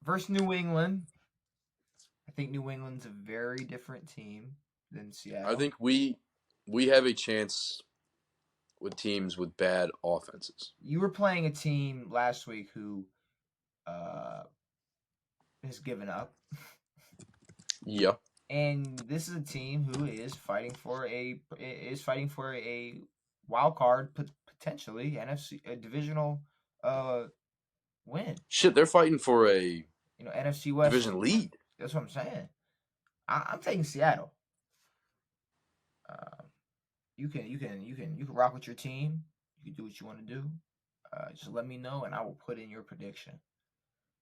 versus New England. I think New England's a very different team than Seattle. I think we have a chance with teams with bad offenses. You were playing a team last week who has given up. Yeah. And this is a team who is fighting for a wild card, potentially NFC a divisional win. Shit, they're fighting for a NFC West division lead. That's what I'm saying. I'm taking Seattle. You can rock with your team. You can do what you want to do. Just let me know, and I will put in your prediction.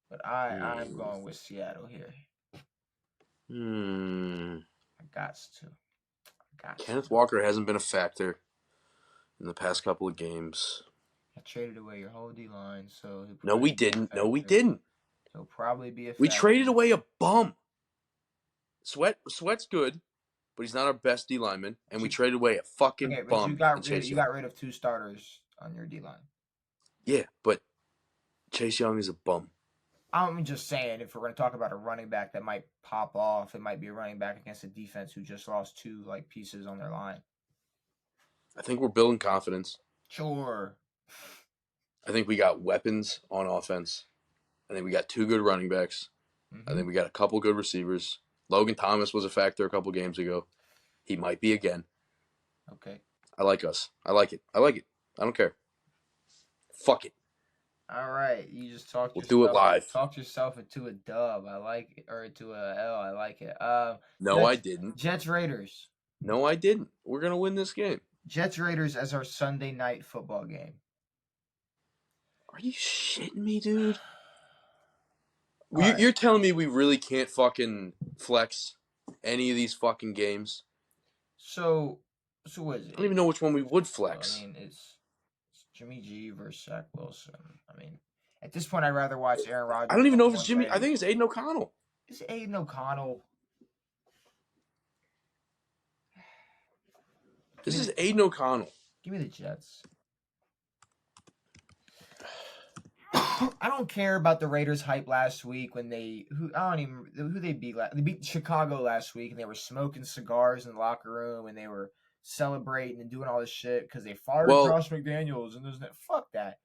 But I'm going with Seattle here. I got to. Kenneth Walker hasn't been a factor in the past couple of games. I traded away your whole D line, so No, we didn't. No, we didn't. He'll probably be a factor. We traded away a bum. Sweat's good, but he's not our best D lineman, and we traded away a fucking bum. You got rid of 2 starters on your D line. Yeah, but Chase Young is a bum. I'm just saying, if we're going to talk about a running back that might pop off, it might be a running back against a defense who just lost 2 pieces on their line. I think we're building confidence. Sure. I think we got weapons on offense. I think we got 2 good running backs. I think we got a couple good receivers. Logan Thomas was a factor a couple games ago. He might be again. Okay. I like us. I like it. I don't care. Fuck it. All right. You just talked. We'll do it live. Talked yourself into a dub. I like it, or into a L. I like it. No, I didn't. Jets Raiders. No, I didn't. We're gonna win this game. Jets Raiders as our Sunday night football game. Are you shitting me, dude? You're telling me we really can't fucking flex any of these fucking games? So what is it? I don't even know which one we would flex. I mean, it's Jimmy G versus Zach Wilson. I mean, at this point, I'd rather watch Aaron Rodgers. I don't even know if it's Jimmy. I think it's Aiden O'Connell. It's Aiden O'Connell. This is Aiden O'Connell. Give me the Jets. I don't care about the Raiders hype last week when they beat They beat Chicago last week and they were smoking cigars in the locker room and they were celebrating and doing all this shit because they fired Josh McDaniels and fuck that.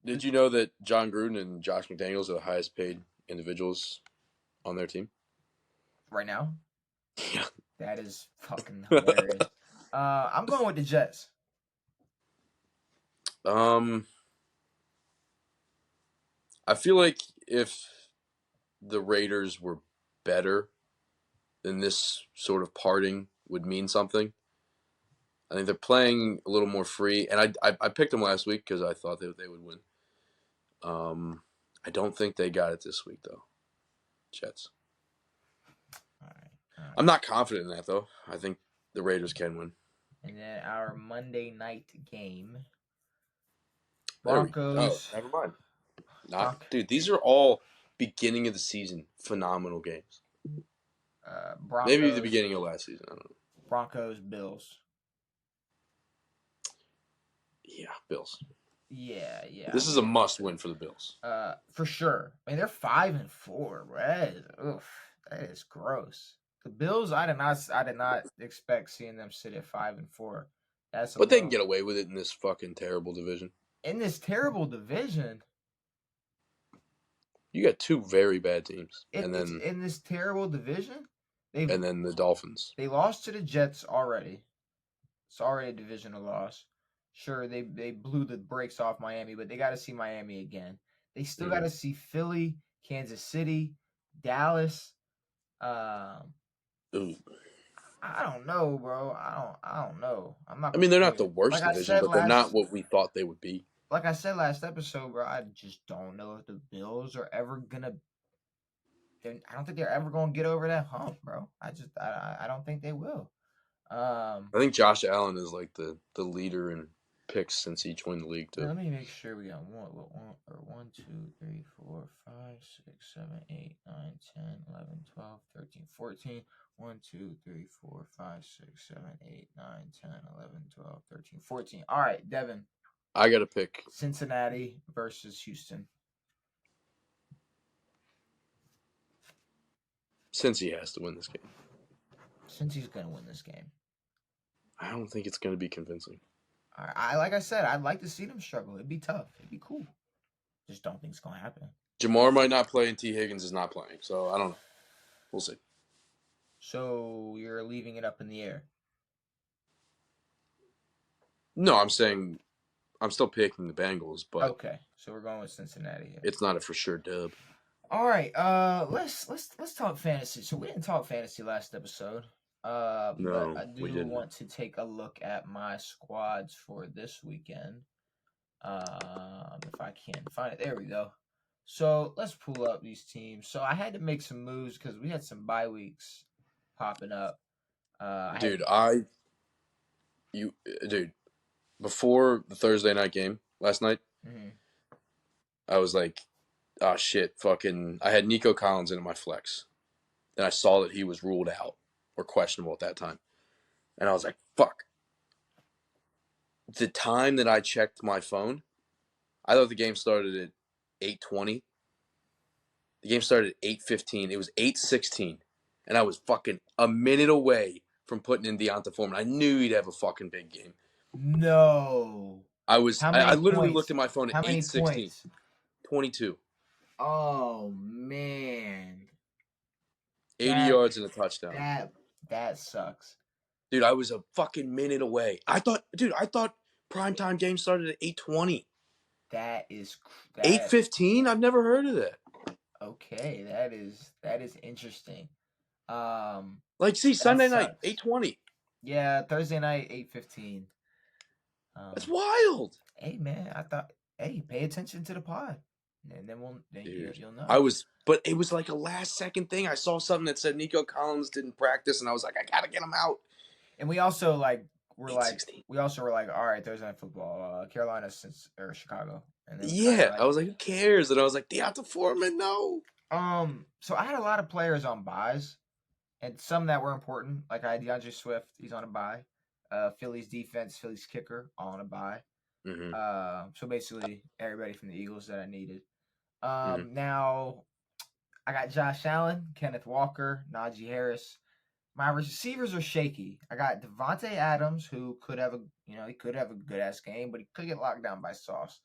Did you know that John Gruden and Josh McDaniels are the highest paid individuals on their team right now? Yeah, that is fucking hilarious. I'm going with the Jets. I feel like if the Raiders were better, then this sort of parting would mean something. I think they're playing a little more free, and I picked them last week because I thought they would win. I don't think they got it this week though. Jets. I'm not confident in that, though. I think the Raiders can win. And then our Monday night game. Oh, Broncos. never mind. Bronc- These are all beginning of the season phenomenal games. Maybe the Broncos. beginning of last season. I don't know. Broncos, Bills. Yeah, Bills. Yeah. This is a must win for the Bills. For sure. I mean, they're 5-4, bro. That is gross. The Bills, I did not expect seeing them sit at 5-4. But they can get away with it in this fucking terrible division. In this terrible division. You got two very bad teams, and then in this terrible division, and then the Dolphins. They lost to the Jets already. It's already a divisional loss. Sure, they blew the brakes off Miami, but they got to see Miami again. They still got to see Philly, Kansas City, Dallas. Ooh. I don't know, bro. I don't know. I'm not. I mean, they're not the worst division, but they're not what we thought they would be. Like I said last episode, bro, I just don't know if the Bills are ever gonna. I don't think they're ever gonna get over that hump, bro. I don't think they will. I think Josh Allen is like the leader in picks since he joined the league too. Let me make sure we got 1, 2, 3, 4, 5, 6, 7, 8, 9, 10, 11, 12, 13, 14. 1, 2, 3, 4, 5, 6, 7, 8, 9, 10, 11, 12, 13, 14. All right, Devin. I got to pick Cincinnati versus Houston. Cincy has to win this game. Cincy's going to win this game. I don't think it's going to be convincing. Like I said, I'd like to see them struggle. It'd be tough. It'd be cool. Just don't think it's going to happen. Jamar might not play and T. Higgins is not playing, so I don't know. We'll see. So you're leaving it up in the air? No, I'm saying I'm still picking the Bengals, but okay. So we're going with Cincinnati here. It's not a for sure dub. All right. Let's talk fantasy. So we didn't talk fantasy last episode. No, but I do want to take a look at my squads for this weekend. If I can find it, there we go. So let's pull up these teams. So I had to make some moves because we had some bye weeks popping up. Before the Thursday night game last night, I was like, oh shit, fucking, I had Nico Collins in my flex. Then I saw that he was ruled out or questionable at that time. And I was like, fuck. The time that I checked my phone, I thought the game started at 8:20. The game started at 8:15. It was 8:16. And I was fucking a minute away from putting in Deonta Foreman. I knew he'd have a fucking big game. No. I literally looked at my phone at 8:16. 22. Oh, man. 80 yards and a touchdown. That sucks. Dude, I was a fucking minute away. I thought primetime game started at 8:20. That is 8:15? I've never heard of that. Okay, that is interesting. Sunday night, 8:20. Yeah, Thursday night, 8:15. That's wild. Hey man, pay attention to the pod. And then you'll know. But it was like a last second thing. I saw something that said Nico Collins didn't practice, and I was like, I gotta get him out. And we also were like, all right, Thursday night football, Carolina or Chicago. And then I was like, who cares? And I was like, Deonta Foreman, no. So I had a lot of players on buys, and some that were important. Like I had DeAndre Swift, he's on a buy. Philly's defense, Philly's kicker, all on a buy. So basically everybody from the Eagles that I needed. Now I got Josh Allen, Kenneth Walker, Najee Harris. My receivers are shaky. I got Devontae Adams, who could have a good ass game, but he could get locked down by Sauce.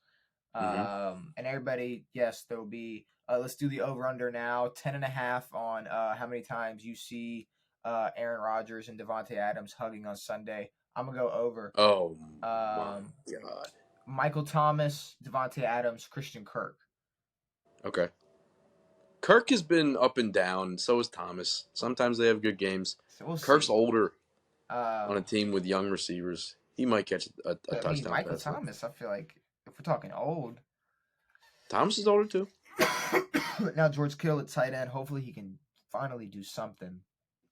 And everybody, yes, there will be. Let's do the over under now. 10.5 on how many times you see Aaron Rodgers and Devontae Adams hugging on Sunday. I'm gonna go over. Oh my god. Michael Thomas, Devontae Adams, Christian Kirk. Okay. Kirk has been up and down. So is Thomas. Sometimes they have good games. So Kirk's older on a team with young receivers. He might catch a touchdown. Michael Thomas, I feel like if we're talking old, Thomas is older too. Now George Kittle at tight end. Hopefully he can finally do something.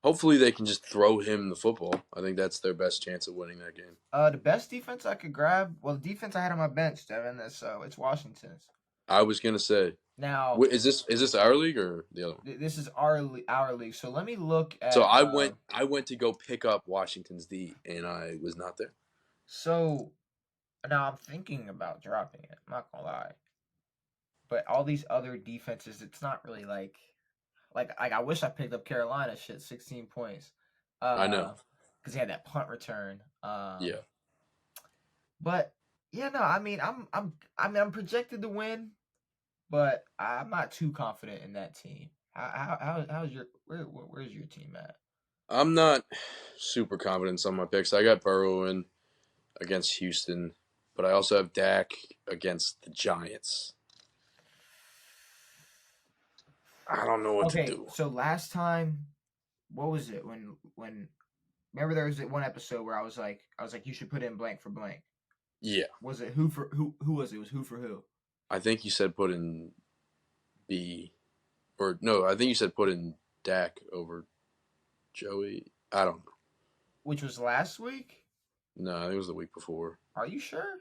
Hopefully they can just throw him the football. I think that's their best chance of winning that game. The best defense I could grab. Well, the defense I had on my bench, Devin. It's Washington's. I was gonna say, Now, is this our league or the other one? this is our league. So let me look So at. I went to go pick up Washington's D, and I was not there. So now I'm thinking about dropping it. I'm not gonna lie. But all these other defenses, it's not really like I wish I picked up Carolina. Shit, 16 points. I know. Because he had that punt return. Yeah. But yeah, no, I mean, I'm projected to win, but I'm not too confident in that team. How's your where's your team at? I'm not super confident in some of my picks. I got Burrow in against Houston, but I also have Dak against the Giants. I don't know what to do. So last time, what was it when remember there was that one episode where I was like you should put in blank for blank. Yeah. Was it who was it? It was who for who? I think you said put in B, or no, I think you said put in Dak over Joey. I don't know. Which was last week? No, I think it was the week before. Are you sure?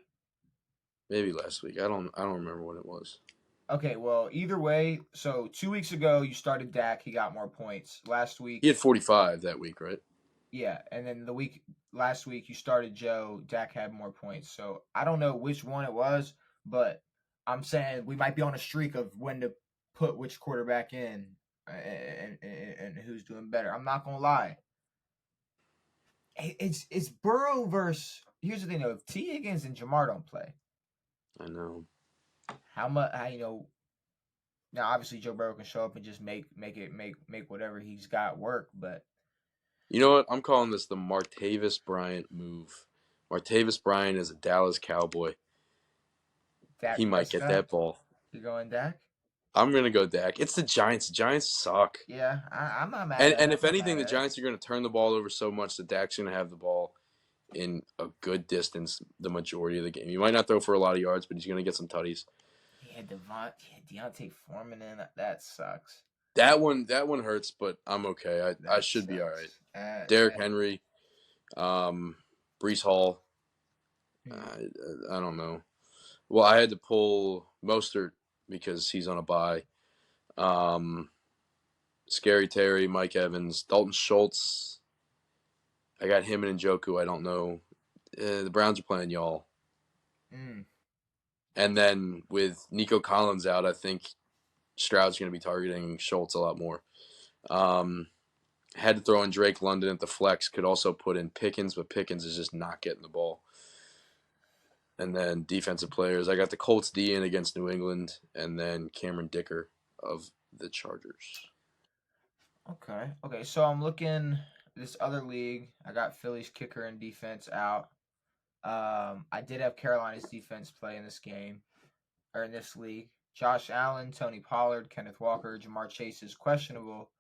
Maybe last week. I don't remember when it was. Okay, well, either way, so 2 weeks ago you started Dak, he got more points. Last week He had 45 that week, right? Yeah, and then last week you started Joe, Dak had more points. So I don't know which one it was, but I'm saying we might be on a streak of when to put which quarterback in and who's doing better. I'm not gonna lie. It's Burrow versus. Here's the thing though: if T Higgins and Jamar don't play, I know. how now obviously Joe Burrow can show up and just make whatever he's got work, but You know what? I'm calling this the Martavis Bryant move. Martavis Bryant is a Dallas Cowboy. Dak He might get that ball. You're going Dak? I'm going to go Dak. It's the Giants. The Giants suck. Yeah, I'm not mad And, at and it. if anything, the Giants are going to turn the ball over so much that Dak's going to have the ball in a good distance the majority of the game. He might not throw for a lot of yards, but he's going to get some tutties. Yeah, Deontay Foreman in that sucks. That one hurts, but I'm okay. I should be all right. Derrick Henry, Brees Hall. I don't know. Well, I had to pull Mostert because he's on a bye. Scary Terry, Mike Evans, Dalton Schultz. I got him and Njoku. I don't know. The Browns are playing y'all. And then with Nico Collins out, I think Stroud's going to be targeting Schultz a lot more. Had to throw in Drake London at the flex. Could also put in Pickens, but Pickens is just not getting the ball. And then defensive players. I got the Colts D in against New England, and then Cameron Dicker of the Chargers. Okay. So I'm looking this other league. I got Philly's kicker and defense out. I did have Carolina's defense play in this game, or in this league. Josh Allen, Tony Pollard, Kenneth Walker, Jamar Chase is questionable.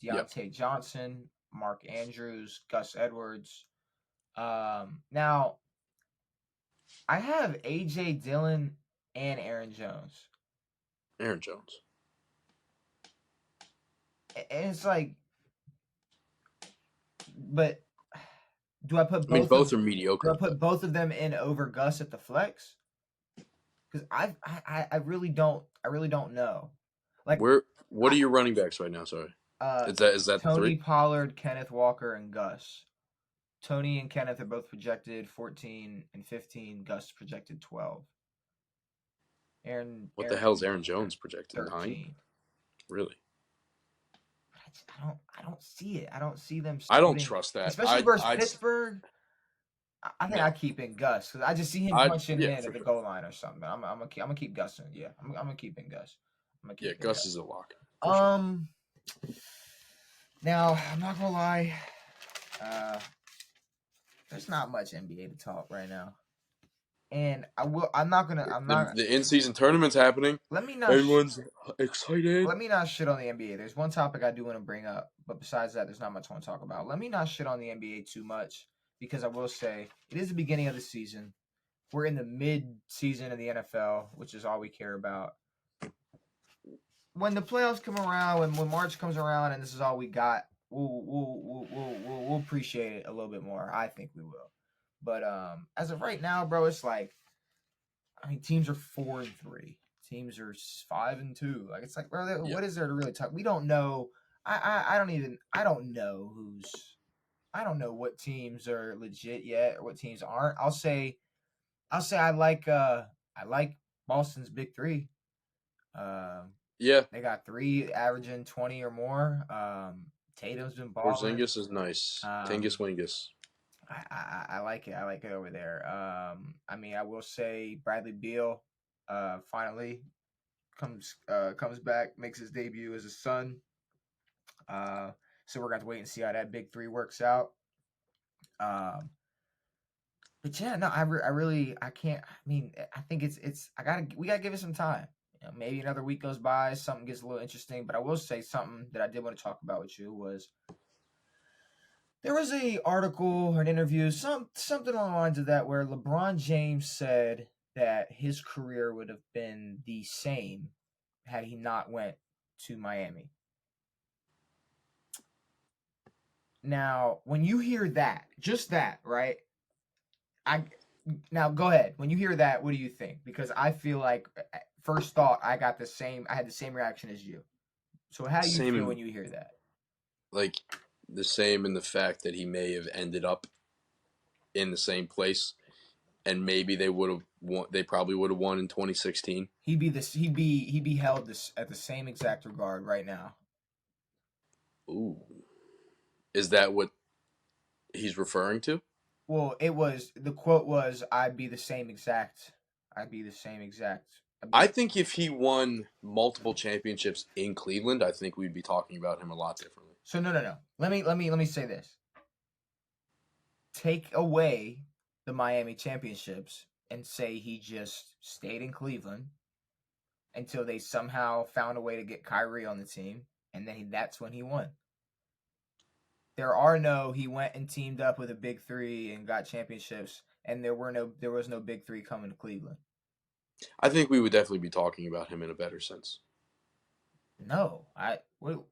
Deontay Johnson, Mark Andrews, Gus Edwards. Now, I have A.J. Dillon and Aaron Jones. Aaron Jones. And it's like, but do I put both? I mean, both are mediocre. Do I put both of them in over Gus at the flex? Because I really don't know. Like, what are your running backs right now? Sorry, is that Tony three? Pollard, Kenneth Walker, and Gus. Tony and Kenneth are both projected 14 and 15. Gus projected 12. What the hell is Aaron Jones projected? 13. 9? Really? I don't see it. I don't see them. I don't trust that, especially versus Pittsburgh. I think I keep in Gus because I just see him punching in at the goal line or something. I'm gonna keep Gus in. Yeah, I'm gonna keep in Gus. Gus is a lock. Now I'm not gonna lie. There's not much NBA to talk right now, and I'm not. The in-season tournament's happening. Everyone's excited. Let me not shit on the NBA. There's one topic I do want to bring up, but besides that, there's not much I want to talk about. Let me not shit on the NBA too much. Because I will say, it is the beginning of the season. We're in the mid-season of the NFL, which is all we care about. When the playoffs come around, when March comes around and this is all we got, we'll appreciate it a little bit more. I think we will. But as of right now, bro, it's like, I mean, teams are 4-3. Teams are 5-2. Like, it's like, bro, what is there to really talk? We don't know. I don't know I don't know what teams are legit yet or what teams aren't. I like Boston's big three. Yeah. They got three averaging 20 or more. Tatum's been balling. Porzingis is nice. Tingus Wingus. I like it. I like it over there. I mean, I will say Bradley Beal finally comes back, makes his debut as a Sun. So we're going to wait and see how that big three works out. But yeah, no, I can't. I mean, I think we gotta give it some time. You know, maybe another week goes by, something gets a little interesting. But I will say something that I did want to talk about with you was there was a article or an interview, something along the lines of that, where LeBron James said that his career would have been the same had he not went to Miami. Now, when you hear that, just that, right? Now go ahead. When you hear that, what do you think? Because I feel like first thought I had the same reaction as you. So how do you feel when you hear that? Like the same in the fact that he may have ended up in the same place, and maybe they would have won. They probably would have won in 2016. He'd be held at the same exact regard right now. Ooh, is that what he's referring to? Well, the quote was, "I'd be the same exact. I'd be the same exact." I think if he won multiple championships in Cleveland, I think we'd be talking about him a lot differently. So no. Let me say this. Take away the Miami championships and say he just stayed in Cleveland until they somehow found a way to get Kyrie on the team, and then that's when he won. He went and teamed up with a big three and got championships, and there was no big three coming to Cleveland. I think we would definitely be talking about him in a better sense. No, what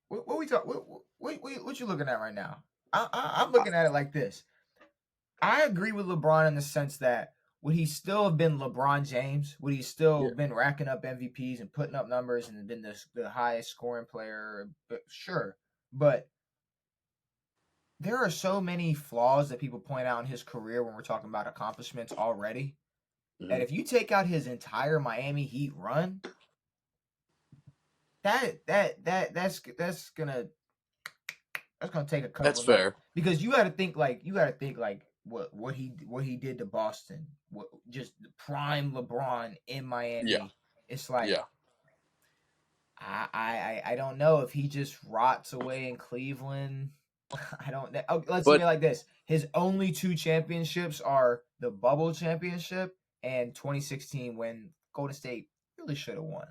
we talk? What you looking at right now? I'm looking at it like this. I agree with LeBron in the sense that would he still have been LeBron James? Would he still been racking up MVPs and putting up numbers and been the highest scoring player? Sure, but there are so many flaws that people point out in his career when we're talking about accomplishments already. That if you take out his entire Miami Heat run, that's gonna take a couple. That's fair. Because you got to think like what he did to Boston, just prime LeBron in Miami. Yeah. It's like I don't know if he just rots away in Cleveland. I don't know. Let's say it like this: his only two championships are the bubble championship and 2016 when Golden State really should have won.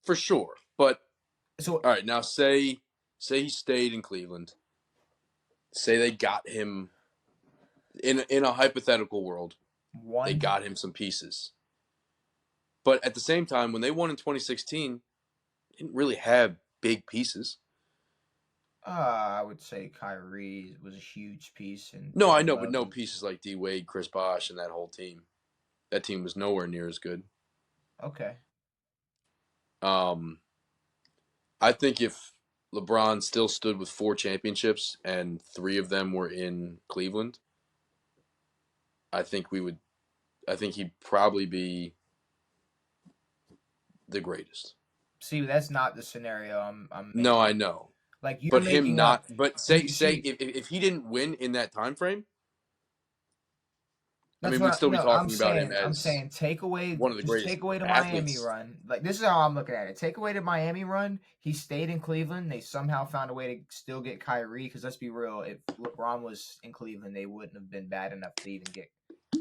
For sure. But all right, now say he stayed in Cleveland. Say they got him in a hypothetical world. They got him some pieces. But at the same time, when they won in 2016, they didn't really have big pieces. I would say Kyrie was a huge piece. No, I know, but no pieces like D Wade, Chris Bosh, and that whole team. That team was nowhere near as good. Okay. I think if LeBron still stood with 4 championships and 3 of them were in Cleveland, I think he'd probably be the greatest. See, that's not the scenario I'm making. No, I know. Like you're but making him not. But say if he didn't win in that time frame, I mean, we'd still be talking about him as. I'm saying take away one of the greatest. Take away the athletes. Miami run. Like this is how I'm looking at it. Take away the Miami run. He stayed in Cleveland. They somehow found a way to still get Kyrie. Because let's be real, if LeBron was in Cleveland, they wouldn't have been bad enough to even get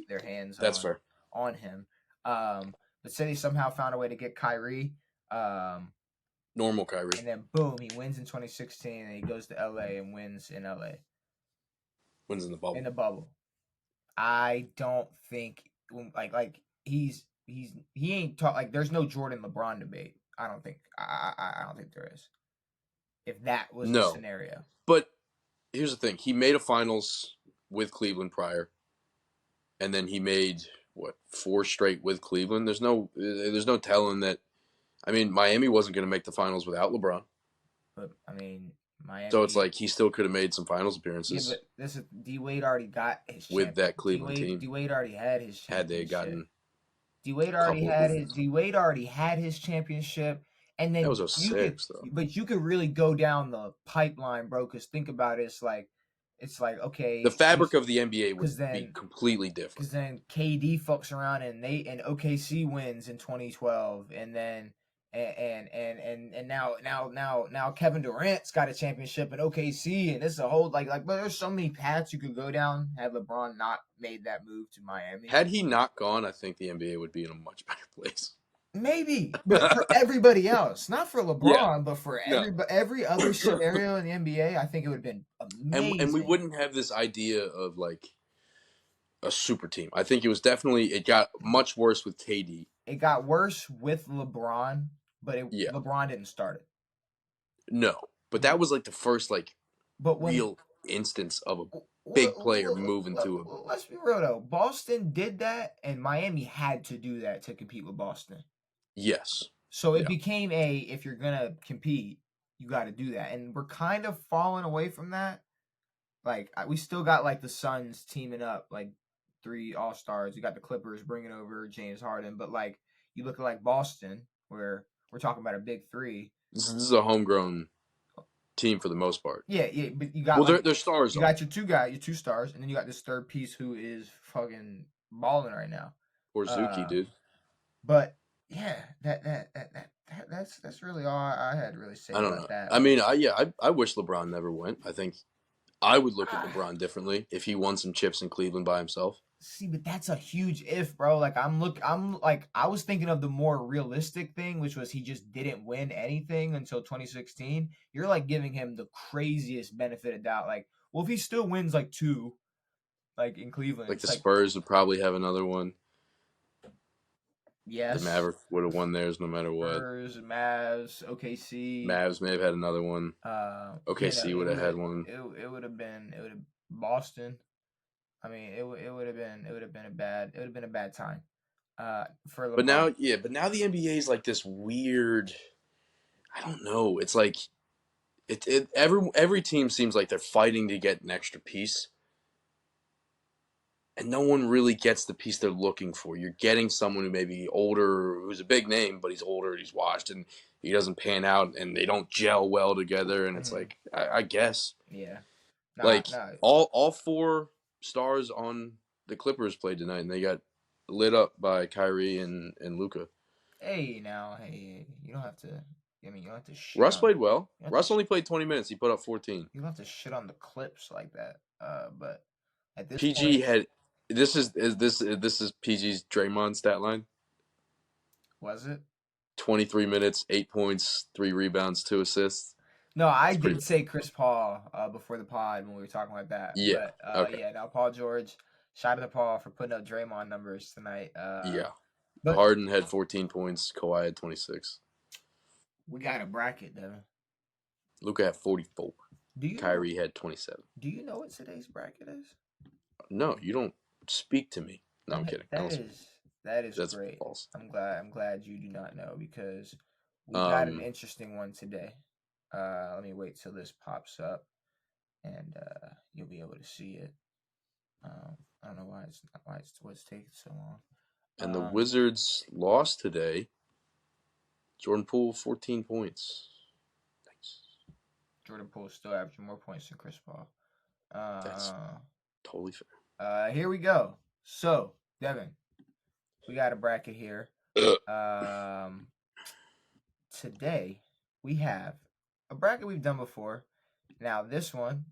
their hands. That's fair. On him. But say they somehow found a way to get Kyrie. Normal Kyrie. And then boom, he wins in 2016, and he goes to LA and wins in LA. Wins in the bubble. In the bubble. I don't think like he ain't talk like there's no Jordan LeBron debate. I don't think there is. if that was the No. scenario. But here's the thing: he made a finals with Cleveland prior, and then he made 4 straight with Cleveland. There's no telling that. I mean, Miami wasn't going to make the finals without LeBron. But I mean, Miami. So it's like he still could have made some finals Yeah, appearances but this is D Wade already got his with that Cleveland D team. Wade already had his Had they championship. gotten D Wade a already couple of had wins. D Wade already had his championship, and then That was 06, though. but you could really go down the pipeline, bro. Because think about it, it's like okay, The fabric of the NBA would because then be completely different. because then KD fucks around and OKC wins in 2012, and then and now Kevin Durant's got a championship in OKC, and it's a whole but there's so many paths you could go down had LeBron not made that move to Miami. Had he not gone, I think the NBA would be in a much better place. Maybe, but for everybody else, not for LeBron, Yeah. but for No. every other scenario in the NBA, I think it would have been amazing. And we wouldn't have this idea of like a super team. I think it got much worse with KD. It got worse with LeBron, but Yeah. LeBron didn't start it. No, but that was like the first But real instance of a big player moving to a. Let's be real though. Boston did that, and Miami had to do that to compete with Boston. Yes. So it became if you're gonna compete, you got to do that, and we're kind of falling away from that. Like we still got like the Suns teaming up, like 3 All-Stars. You got the Clippers bringing over James Harden, but like you look at like Boston, where we're talking about a big 3. This is a homegrown team for the most part. Yeah, but you got they're stars. You got your 2 stars, and then you got this third piece who is fucking balling right now. Or Zuki, dude. But yeah, that's really all I had to really say about that. I mean, I wish LeBron never went. I think I would look at LeBron differently if he won some chips in Cleveland by himself. See, but that's a huge if, bro. Like I was thinking of the more realistic thing, which was he just didn't win anything until 2016. You're like giving him the craziest benefit of doubt. Like, well, if he still wins like 2, like in Cleveland, like the Spurs would probably have another one. Yes, the Mavericks would have won theirs no matter what. Spurs, Mavs, OKC. Mavs may have had another one. OKC would have had one. It would have been Boston. I mean, it would have been a bad time. For LeBron. But now the NBA is like this weird. I don't know. It's like every team seems like they're fighting to get an extra piece, and no one really gets the piece they're looking for. You're getting someone who may be older, who's a big name, but he's older, he's washed, and he doesn't pan out, and they don't gel well together. And it's like, I guess, yeah, all 4 stars on the Clippers played tonight, and they got lit up by Kyrie and Luka. Hey, you don't have to. I mean, you don't have to shit. Russ played well. Russ only played 20 minutes. He put up 14. You don't have to shit on the Clips like that. But at this PG point, had this is PG's Draymond stat line. Was it 23 minutes, 8 points, 3 rebounds, 2 assists? No, I did say Chris Paul before the pod when we were talking about that. Yeah. But, okay. Yeah. Now Paul George, shout out to Paul for putting up Draymond numbers tonight. Yeah. But Harden had 14 points. Kawhi had 26. We got a bracket, Devin. Luka had 44. Kyrie had 27. Do you know what today's bracket is? No, you don't speak to me. No, I'm kidding. That's great. False. I'm glad you do not know because we got an interesting one today. Let me wait till this pops up, and you'll be able to see it. I don't know why it's taking so long. And the Wizards lost today. Jordan Poole, 14 points. Thanks. Jordan Poole still averaging more points than Chris Paul. That's totally fair. Here we go. So, Devin, we got a bracket here. Today we have a bracket we've done before. Now this one,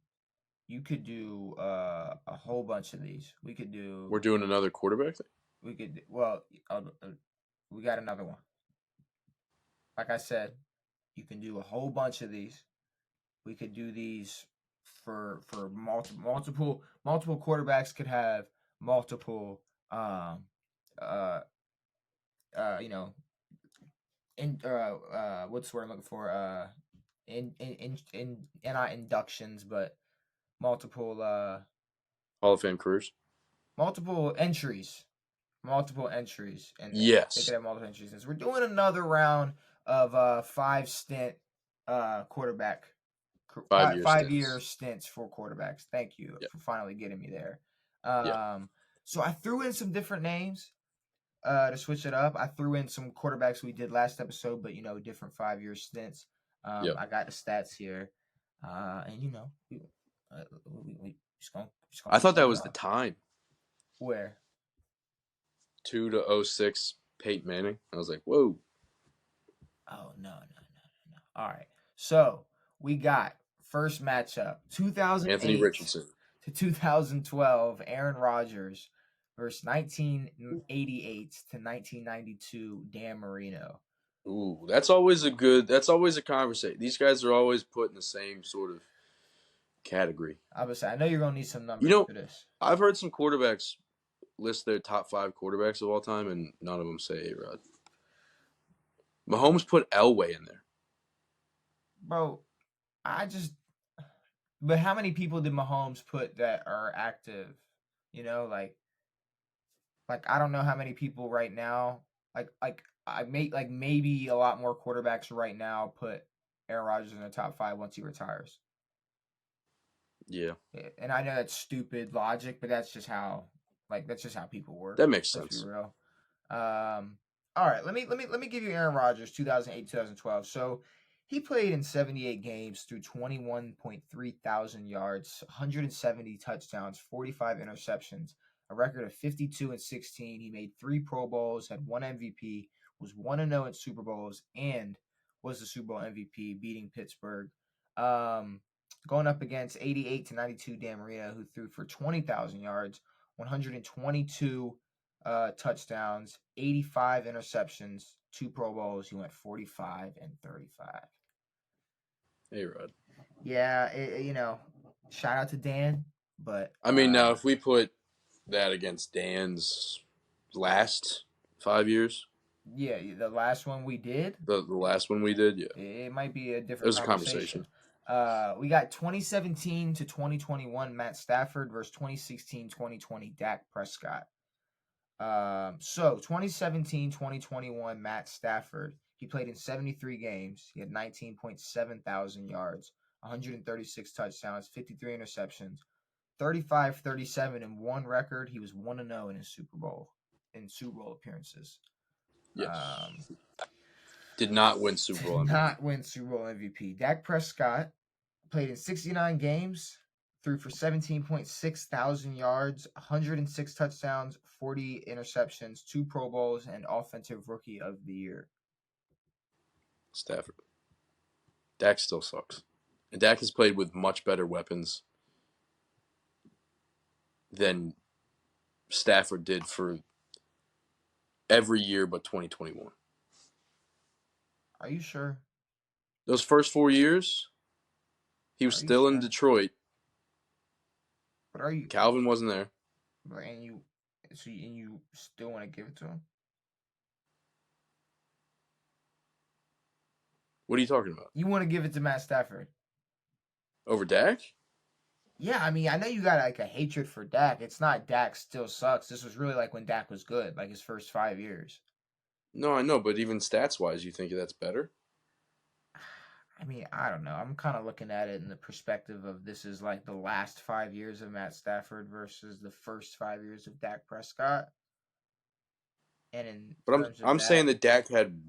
you could do a whole bunch of these. We could do. We're doing another quarterback thing. We could. We got another one. Like I said, you can do a whole bunch of these. We could do these for multiple quarterbacks could have multiple what's the word I'm looking for? not inductions, but multiple Hall of Fame careers. multiple entries. Multiple entries. And they Yes. could have multiple entries. Since we're doing another round of 5-stint quarterback 5 year 5-year stints. stints for quarterbacks. Thank you Yeah. for finally getting me there. Yeah. So I threw in some different names to switch it up. I threw in some quarterbacks we did last episode, but different 5-year stints. Yeah. I got the stats here, and we just gonna I thought kick that it was the off. time. Where? 2 to 06 Peyton Manning. I was like, whoa. Oh no. All right. So we got first matchup Anthony 2008 Richardson. to 2012 Aaron Rodgers versus 1988 to 1992 Dan Marino. Ooh, that's always a conversation. These guys are always put in the same sort of category. Obviously, I know you're gonna need some numbers for this. I've heard some quarterbacks list their top 5 quarterbacks of all time, and none of them say A-Rod. Mahomes put Elway in there. Bro, but how many people did Mahomes put that are active? Like I don't know how many people right now. Maybe a lot more quarterbacks right now put Aaron Rodgers in the top 5 once he retires. Yeah. And I know that's stupid logic, but that's just how people work. That makes Let's be sense. real. All right, let me give you Aaron Rodgers 2008 2012. So he played in 78 games through 21.3 thousand yards, 170 touchdowns, 45 interceptions, a record of 52-16. He made 3 Pro Bowls, had 1 MVP, was 1-0 in Super Bowls, and was the Super Bowl MVP, beating Pittsburgh. Going up against 88 to 92 Dan Marino, who threw for 20,000 yards, 122 touchdowns, 85 interceptions, 2 Pro Bowls. He went 45 and 35. A-Rod. Yeah, shout out to Dan, but I mean, now if we put that against Dan's last 5 years, yeah, the last one we did, the last one we did, yeah, it might be a different it was a conversation. We got 2017 to 2021 Matt Stafford versus 2016-2020 Dak Prescott. So 2017-2021 Matt Stafford, he played in 73 games. He had 19.7 thousand yards, 136 touchdowns, 53 interceptions, 35-37 and 1 record. He was 1-0 in his Super Bowl appearances. Yes. Did not win Super Bowl MVP. Did not win Super Bowl MVP. Dak Prescott played in 69 games, threw for 17.6 thousand yards, 106 touchdowns, 40 interceptions, 2 Pro Bowls, and Offensive Rookie of the Year. Stafford. Dak still sucks. And Dak has played with much better weapons than Stafford did for every year but 2021. Are you sure? Those first 4 years, he was still in Detroit. But are you? Calvin wasn't there. And you still want to give it to him? What are you talking about? You want to give it to Matt Stafford over Dak? Yeah, I mean, I know you got like a hatred for Dak. It's not Dak still sucks. This was really like when Dak was good, like his first 5 years. No, I know, but even stats wise, you think that's better? I mean, I don't know. I'm kind of looking at it in the perspective of this is like the last 5 years of Matt Stafford versus the first 5 years of Dak Prescott. And I'm saying that Dak had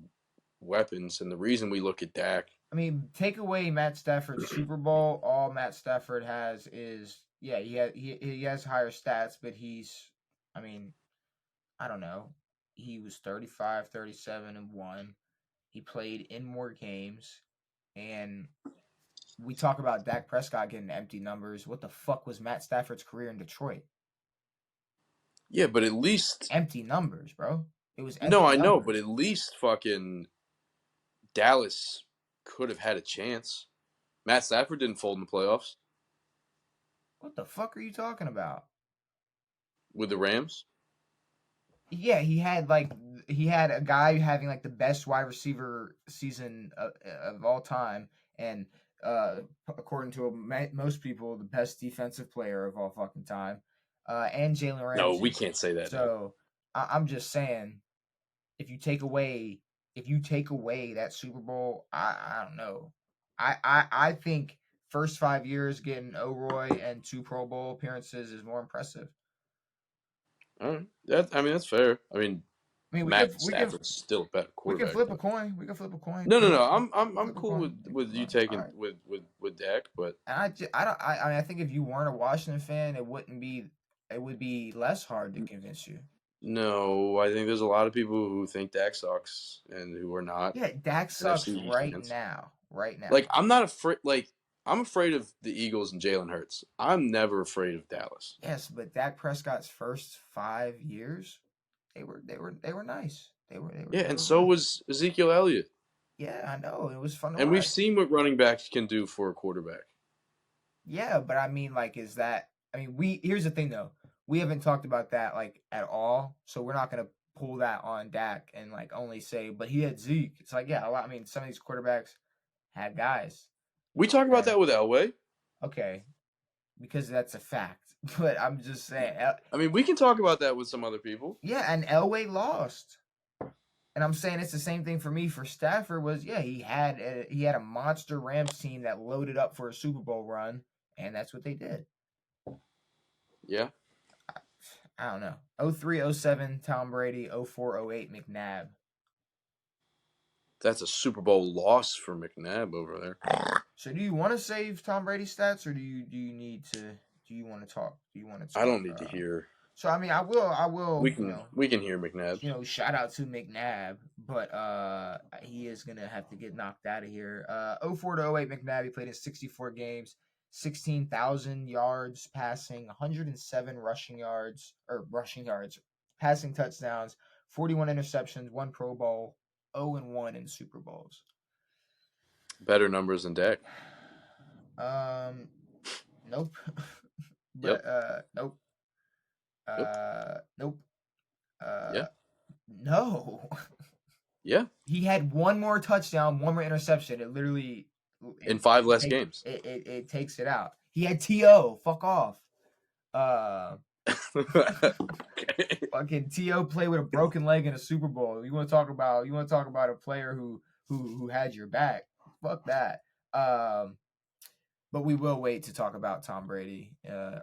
weapons, and the reason we look at Dak. I mean, take away Matt Stafford's Super Bowl, all Matt Stafford has is he has higher stats, but I don't know. He was 35, 37 and 1. He played in more games. And we talk about Dak Prescott getting empty numbers. What the fuck was Matt Stafford's career in Detroit? Yeah, but at least empty numbers, bro. It was empty numbers. Know, but at least fucking Dallas could have had a chance. Matt Stafford didn't fold in the playoffs. What the fuck are you talking about? With the Rams? Yeah, he had like he had a guy having like the best wide receiver season of all time, and according to most people, the best defensive player of all fucking time, and Jalen No, we Ramsey. can't say that. No. So I'm just saying, if you take away that Super Bowl, I don't know. I think first 5 years getting O'Roy and 2 Pro Bowl appearances is more impressive. All right. That's fair. I mean, I mean, Matt Stafford's still a better we can quarterback. flip a But... coin. We can flip a coin. No, no, Dak, no. we I'm flip a cool coin. We with flip a you coin. taking All right. with Dak, but And I mean, I think if you weren't a Washington fan, it would be less hard to convince you. no, I think there's a lot of people who think Dak sucks and who are not Yeah, Dak sucks NFC right fans. now. Right now. Like, I'm not afraid. Like, I'm afraid of the Eagles and Jalen Hurts. I'm never afraid of Dallas. Yes, but Dak Prescott's first 5 years, they were nice. They were Yeah, and were so good. was Ezekiel Elliott. Yeah, I know. It was fun to And we've watch. seen what running backs can do for a quarterback. Yeah, but I mean, like, is that? I mean, here's the thing though. We haven't talked about that like at all, so we're not gonna pull that on Dak and like only say, but he had Zeke. It's like, yeah, a lot. I mean, some of these quarterbacks had guys. We talk about And that with Elway. okay, because that's a fact. But I'm just saying, I mean, we can talk about that with some other people. yeah, and Elway lost. And I'm saying it's the same thing for me. For Stafford was, yeah, he had a monster Rams team that loaded up for a Super Bowl run, and that's what they did. Yeah. I don't know. 03-07 Tom Brady, 04-08 McNabb. That's a Super Bowl loss for McNabb over there. So do you want to save Tom Brady stats, or do you want to talk? Do you want to talk? I don't need to hear. So I mean, I will. We can hear McNabb. Shout out to McNabb, but he is gonna have to get knocked out of here. 04-08 McNabb, he played in 64 games, 16,000 yards passing, 107 rushing yards, passing touchdowns, 41 interceptions, 1 Pro Bowl, 0-1 in Super Bowls. Better numbers than Dak. Nope. Yep. Nope. Nope. Yeah. No. Yeah. He had 1 more touchdown, 1 more interception. It literally in 5 less games. It takes it out. He had T.O. Fuck off. Okay. Fucking T.O. play with a broken leg in a Super Bowl. You want to talk about a player who had your back? Fuck that. But we will wait to talk about Tom Brady.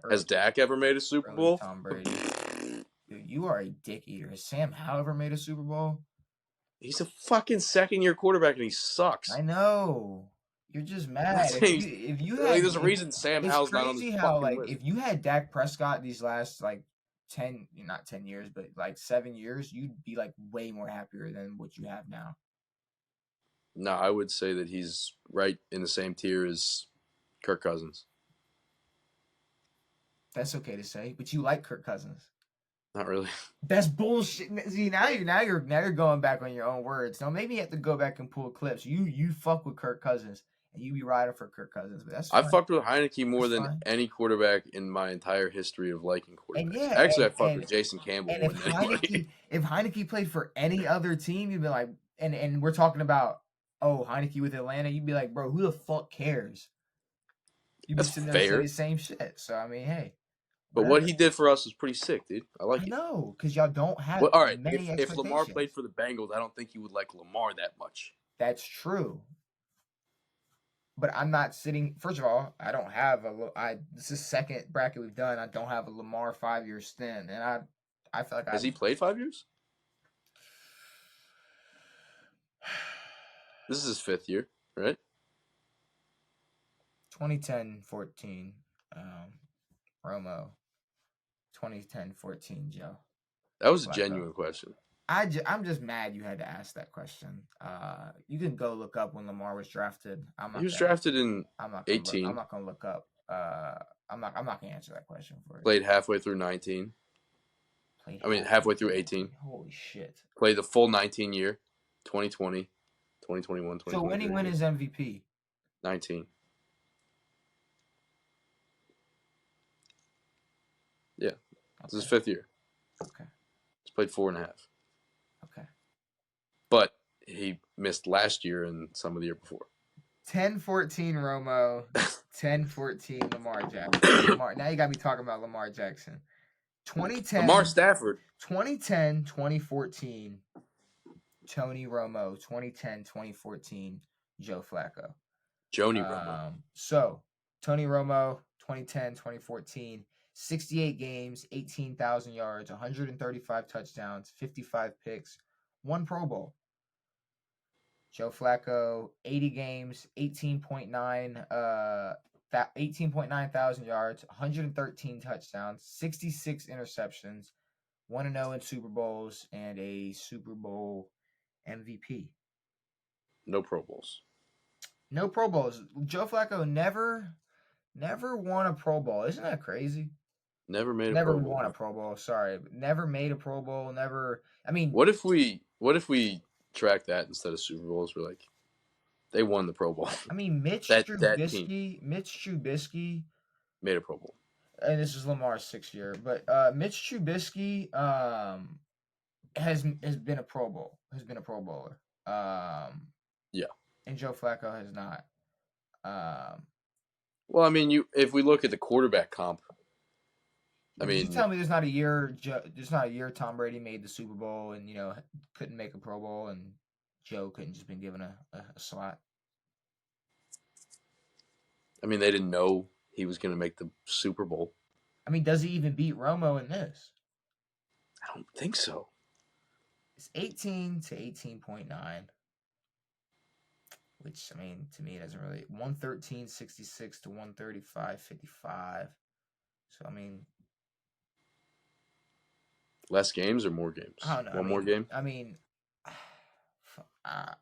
Has Dak ever made a Super Bowl? Tom Brady. Dude, you are a dick eater. Has Sam Howell ever made a Super Bowl? He's a fucking second-year quarterback and he sucks. I know. You're just mad. If you had, there's a reason Sam Howell's not on this fucking list. If you had Dak Prescott these last like not 10 years, but like 7 years, you'd be like way more happier than what you have now. No, I would say that he's right in the same tier as Kirk Cousins. That's okay to say, but you like Kirk Cousins. Not really. That's bullshit. See, now you're going back on your own words. Now maybe you have to go back and pull clips. You fuck with Kirk Cousins and you be riding for Kirk Cousins, but that's fine. I fucked with Heineke more than any quarterback in my entire history of liking quarterbacks. And yeah, actually, I fucked with Jason Campbell. And if Heineke played for any other team, you'd be like, and we're talking about Heineke with Atlanta, you'd be like, bro, who the fuck cares? You'd be sitting there saying the same shit. So I mean, hey. But what he did for us was pretty sick, dude. I like it. I know, because y'all don't have all right, many expectations. If Lamar played for the Bengals, I don't think you would like Lamar that much. That's true. But I'm not sitting. First of all, I don't have this is second bracket we've done. I don't have a Lamar 5-year stint, and I feel like has he played 5 years? This is his 5th year, right? 2010-14, Romo. 2010-14, Joe. That was a genuine question. I'm just mad you had to ask that question. You can go look up when Lamar was drafted. He was drafted in 18. I'm not gonna look up. I'm not gonna answer that question for you. Played halfway through 19. Halfway through 18. Holy shit. Played the full 19 year, 2020, 2021, 2022. So when he win his MVP? 19. Yeah. Okay. This is his 5th year. Okay. He's played 4.5. Okay. he missed last year and some of the year before. 10-14 Romo, 10-14 Lamar Jackson. Now you got me talking about Lamar Jackson. 2010, Lamar Stafford. 2010, 2014 Tony Romo, 2010, 2014 Joe Flacco. Joni Romo. So, Tony Romo, 2010, 2014, 68 games, 18,000 yards, 135 touchdowns, 55 picks, 1 Pro Bowl. Joe Flacco, 80 games, 18.9 thousand yards, 113 touchdowns, 66 interceptions, 1-0 in Super Bowls, and a Super Bowl MVP. No Pro Bowls. No Pro Bowls. Joe Flacco never won a Pro Bowl. Isn't that crazy? Never made a Never Pro Bowl. won a Pro Bowl. Sorry, never made a Pro Bowl. Never. I mean, what if we track that instead of Super Bowls? We're like, they won the Pro Bowl. I mean, Mitch that Trubisky made a Pro Bowl. And this is Lamar's 6th year, but Mitch Trubisky has been a Pro Bowl. Has been a Pro Bowler. Yeah. And Joe Flacco has not. Well, I mean, if we look at the quarterback comp, I mean, you tell me there's not a year Tom Brady made the Super Bowl and couldn't make a Pro Bowl and Joe couldn't just been given a slot. I mean, they didn't know he was going to make the Super Bowl. I mean, does he even beat Romo in this? I don't think so. It's 18 to 18.9. Which, I mean, to me, it doesn't really... 113, 66 to 135, 55. So, I mean... Less games or more games? I don't know. More game? I mean... I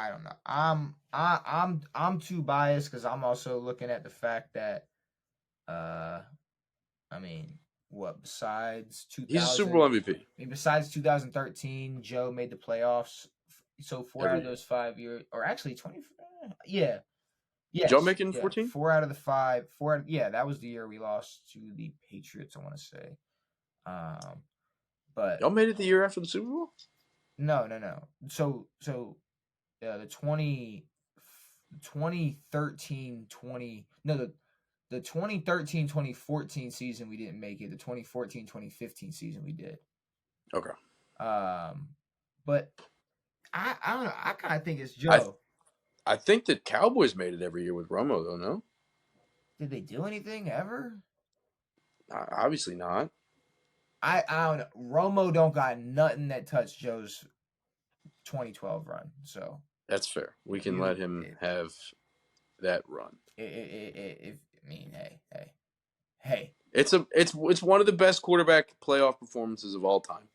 don't know. I'm too biased because I'm also looking at the fact that... I mean... What, besides 2000... He's a Super Bowl MVP. I mean, besides 2013, Joe made the playoffs. So 4 out of those 5 years, or actually 20. Yeah. Yes. Joe making 14? 4 out of the 5. That was the year we lost to the Patriots, I want to say. But y'all made it the year after the Super Bowl? No. So the 2013-2014 season we didn't make it. The 2014-2015 season we did. Okay. But I don't know. I kind of think it's Joe. I think that Cowboys made it every year with Romo, though, no? Did they do anything ever? Obviously not. I don't know. Romo don't got nothing that touched Joe's 2012 run. So that's fair. We can let him have that run. Hey. It's one of the best quarterback playoff performances of all time.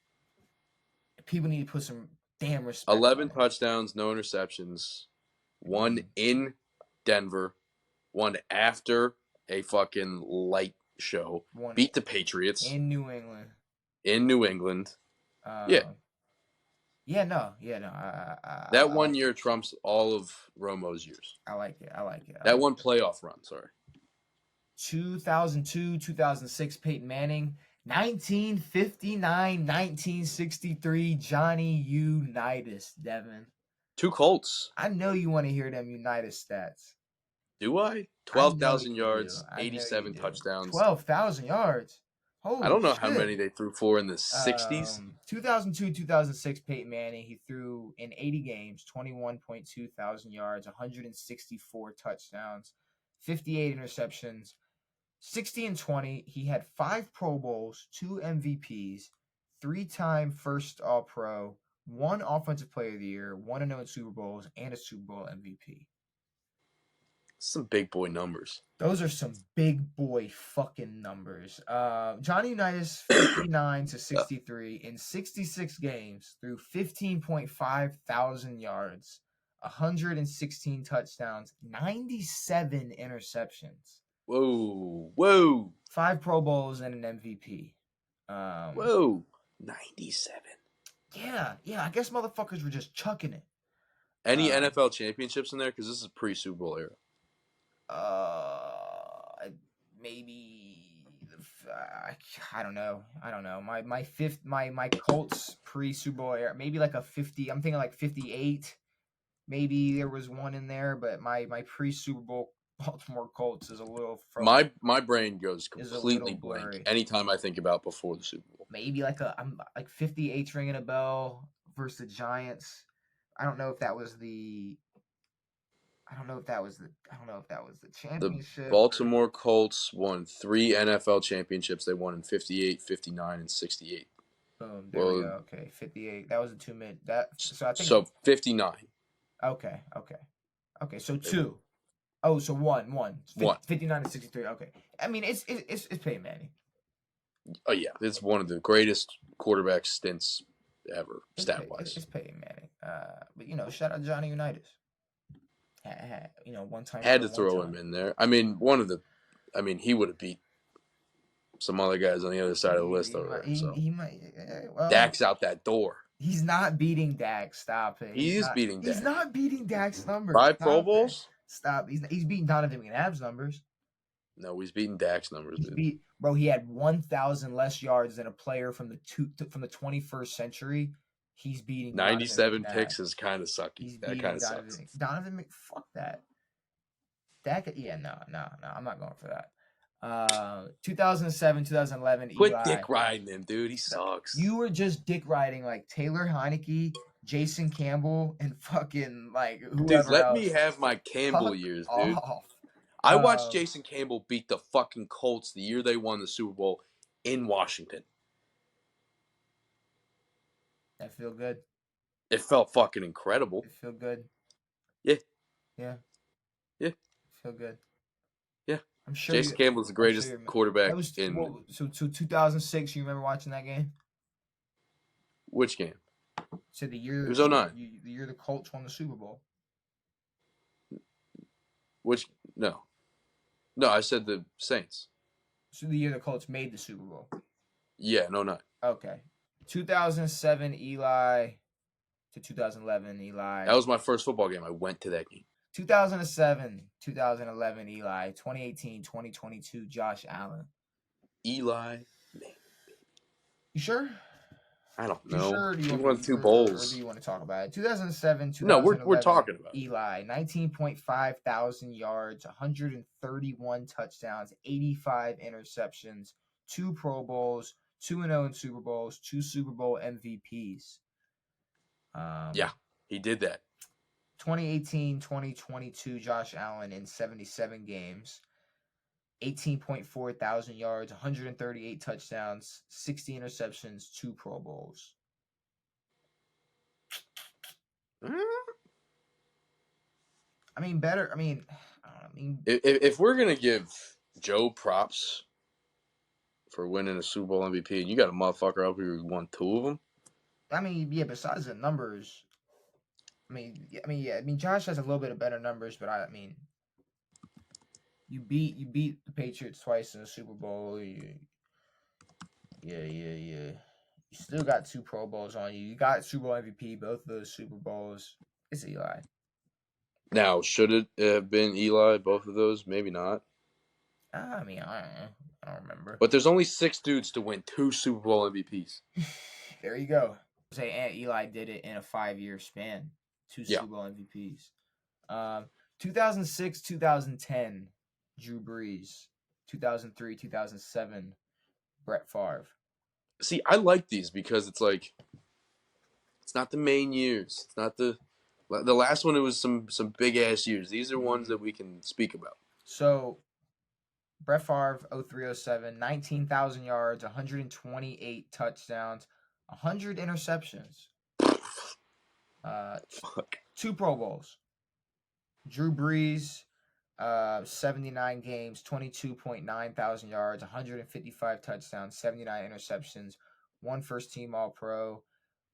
People need to put some damn respect. 11 touchdowns, no interceptions. 1 in Denver. 1 after a fucking light show. Beat the Patriots. In New England. Yeah. Yeah, no. That 1 year trumps all of Romo's years. I like it. That one playoff run, sorry. 2002, 2006, Peyton Manning. 1959, 1963, Johnny Unitas, Devin. 2 Colts. I know you want to hear them Unitas stats. Do I? 12,000 yards, 87 touchdowns. 12,000 yards. Holy I don't know shit. how many they threw for in the 60s. 2002, 2006, Peyton Manning. He threw in 80 games, 21.2 thousand yards, 164 touchdowns, 58 interceptions. 60-20, he had 5 Pro Bowls, 2 MVPs, 3-time first All-Pro, 1 Offensive Player of the Year, 1-0 in Super Bowls, and a Super Bowl MVP. Some big boy numbers. Those are some big boy fucking numbers. Johnny Unitas, 59 to 63 in 66 games, threw 15.5 thousand yards, 116 touchdowns, 97 interceptions. Whoa. 5 Pro Bowls and an MVP. 97. Yeah. I guess motherfuckers were just chucking it. Any NFL championships in there? Because this is pre-Super Bowl era. Maybe. I don't know. My Colts pre-Super Bowl era. Maybe like a 50. I'm thinking like 58. Maybe there was one in there, but my pre-Super Bowl Baltimore Colts is a little my brain goes is a little completely blank blurry. anytime I think about before the Super Bowl. Maybe like I'm like 58's ringing a bell versus the Giants. I don't know if that was the The championship. Baltimore Colts won 3 NFL championships. They won in 58, 59, and 68. Boom, there we go. Okay, 58. That was a 2-minute. So I think so 59. Okay. So 2. Oh, so 1. 59 to 63. Okay. I mean, it's Peyton Manning. Oh yeah, it's one of the greatest quarterback stints ever, stat wise. It's Peyton Manning. But shout out Johnny Unitas. One time had to throw him in there. I mean, he would have beat some other guys on the other side of the list over there. So he might. Well, Dak's out that door. He's not beating Dak. Stop it. He's beating Dak. He's not beating Dak's numbers. 5 Pro Bowls? Stop. He's beating Donovan McNabb's numbers. No, he's beating Dak's numbers. Bro, he had 1,000 less yards than a player from the 21st century. He's beating 97 picks is kind of sucky. That kind of sucks. Donovan fuck that. Dak, yeah, no, I'm not going for that. 2007, 2011. Quit Eli. dick riding him, dude. He sucks. You were just dick riding like Taylor Heineke, Jason Campbell, and fucking like whoever dude, let else. me have my Campbell years, dude. Off. I watched Jason Campbell beat the fucking Colts the year they won the Super Bowl in Washington. That feel good. It felt fucking incredible. It feel good. Yeah. Yeah. Yeah. Feel good. Yeah. I'm sure Jason Campbell's the greatest quarterback So 2006, you remember watching that game? Which game? So the year it was 09. The year the Colts won the Super Bowl. No, I said the Saints. So the year the Colts made the Super Bowl. Yeah, 09. Okay. 2007 Eli to 2011 Eli. That was my first football game. I went to that game. 2007, 2011 Eli, 2018, 2022 Josh Allen. Eli. You sure? I don't know. Sure? He won 2 bowls. Or do you want to talk about it? 2007, 2011. No, we're talking about Eli, 19.5 thousand yards, 131 touchdowns, 85 interceptions, 2 Pro Bowls, 2-0 in Super Bowls, 2 Super Bowl MVPs. Yeah, he did that. 2018, 2022 Josh Allen in 77 games. 18.4 thousand yards, 138 touchdowns, 60 interceptions, 2 Pro Bowls. I mean, better. I mean, if we're gonna give Joe props for winning a Super Bowl MVP, and you got a motherfucker up here who won 2 of them. I mean, yeah. Besides the numbers, I mean, Josh has a little bit of better numbers, but I mean. You beat the Patriots twice in the Super Bowl. Yeah. You still got 2 Pro Bowls on you. You got Super Bowl MVP, both of those Super Bowls. It's Eli. Now, should it have been Eli, both of those? Maybe not. I mean, I don't know. I don't remember. But there's only 6 dudes to win 2 Super Bowl MVPs. There you go. Say Aunt Eli did it in a 5-year span. 2 Super Bowl MVPs. 2006, 2010. Drew Brees, 2003, 2007, Brett Favre. See, I like these because it's like it's not the main years. It's not the last one. It was some big ass years. These are ones that we can speak about. So, Brett Favre, 03-07, 19,000 yards, 128 touchdowns, 100 interceptions. 2 Pro Bowls. Drew Brees. 79 games, 22.9 thousand yards, 155 touchdowns, 79 interceptions, 1 first-team All-Pro,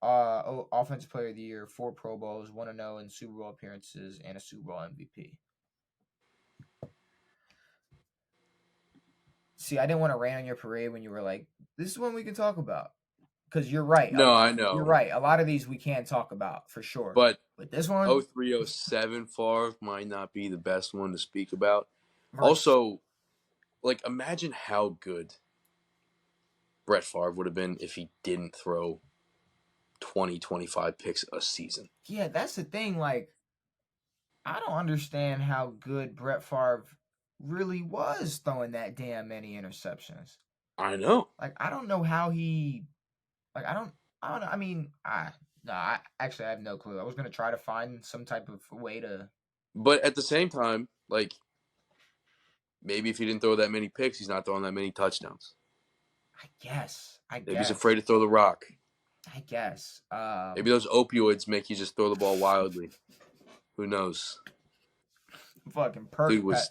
Offensive Player of the Year, 4 Pro Bowls, 1-0 in Super Bowl appearances, and a Super Bowl MVP. See, I didn't want to rain on your parade when you were like, this is one we can talk about. Because you're right. No, I know. You're right. A lot of these we can't talk about for sure. But this one, 03-07 Favre might not be the best one to speak about. Also, like, imagine how good Brett Favre would have been if he didn't throw 20, 25 picks a season. Yeah, that's the thing. Like, I don't understand how good Brett Favre really was throwing that damn many interceptions. I know. Like, I don't know how he. Like, I don't know. I mean, no, I actually have no clue. I was gonna try to find some type of way to. But at the same time, like, maybe if he didn't throw that many picks, he's not throwing that many touchdowns. I guess. Maybe he's afraid to throw the rock. I guess. Maybe those opioids make you just throw the ball wildly. Who knows? Fucking Perc. Dude was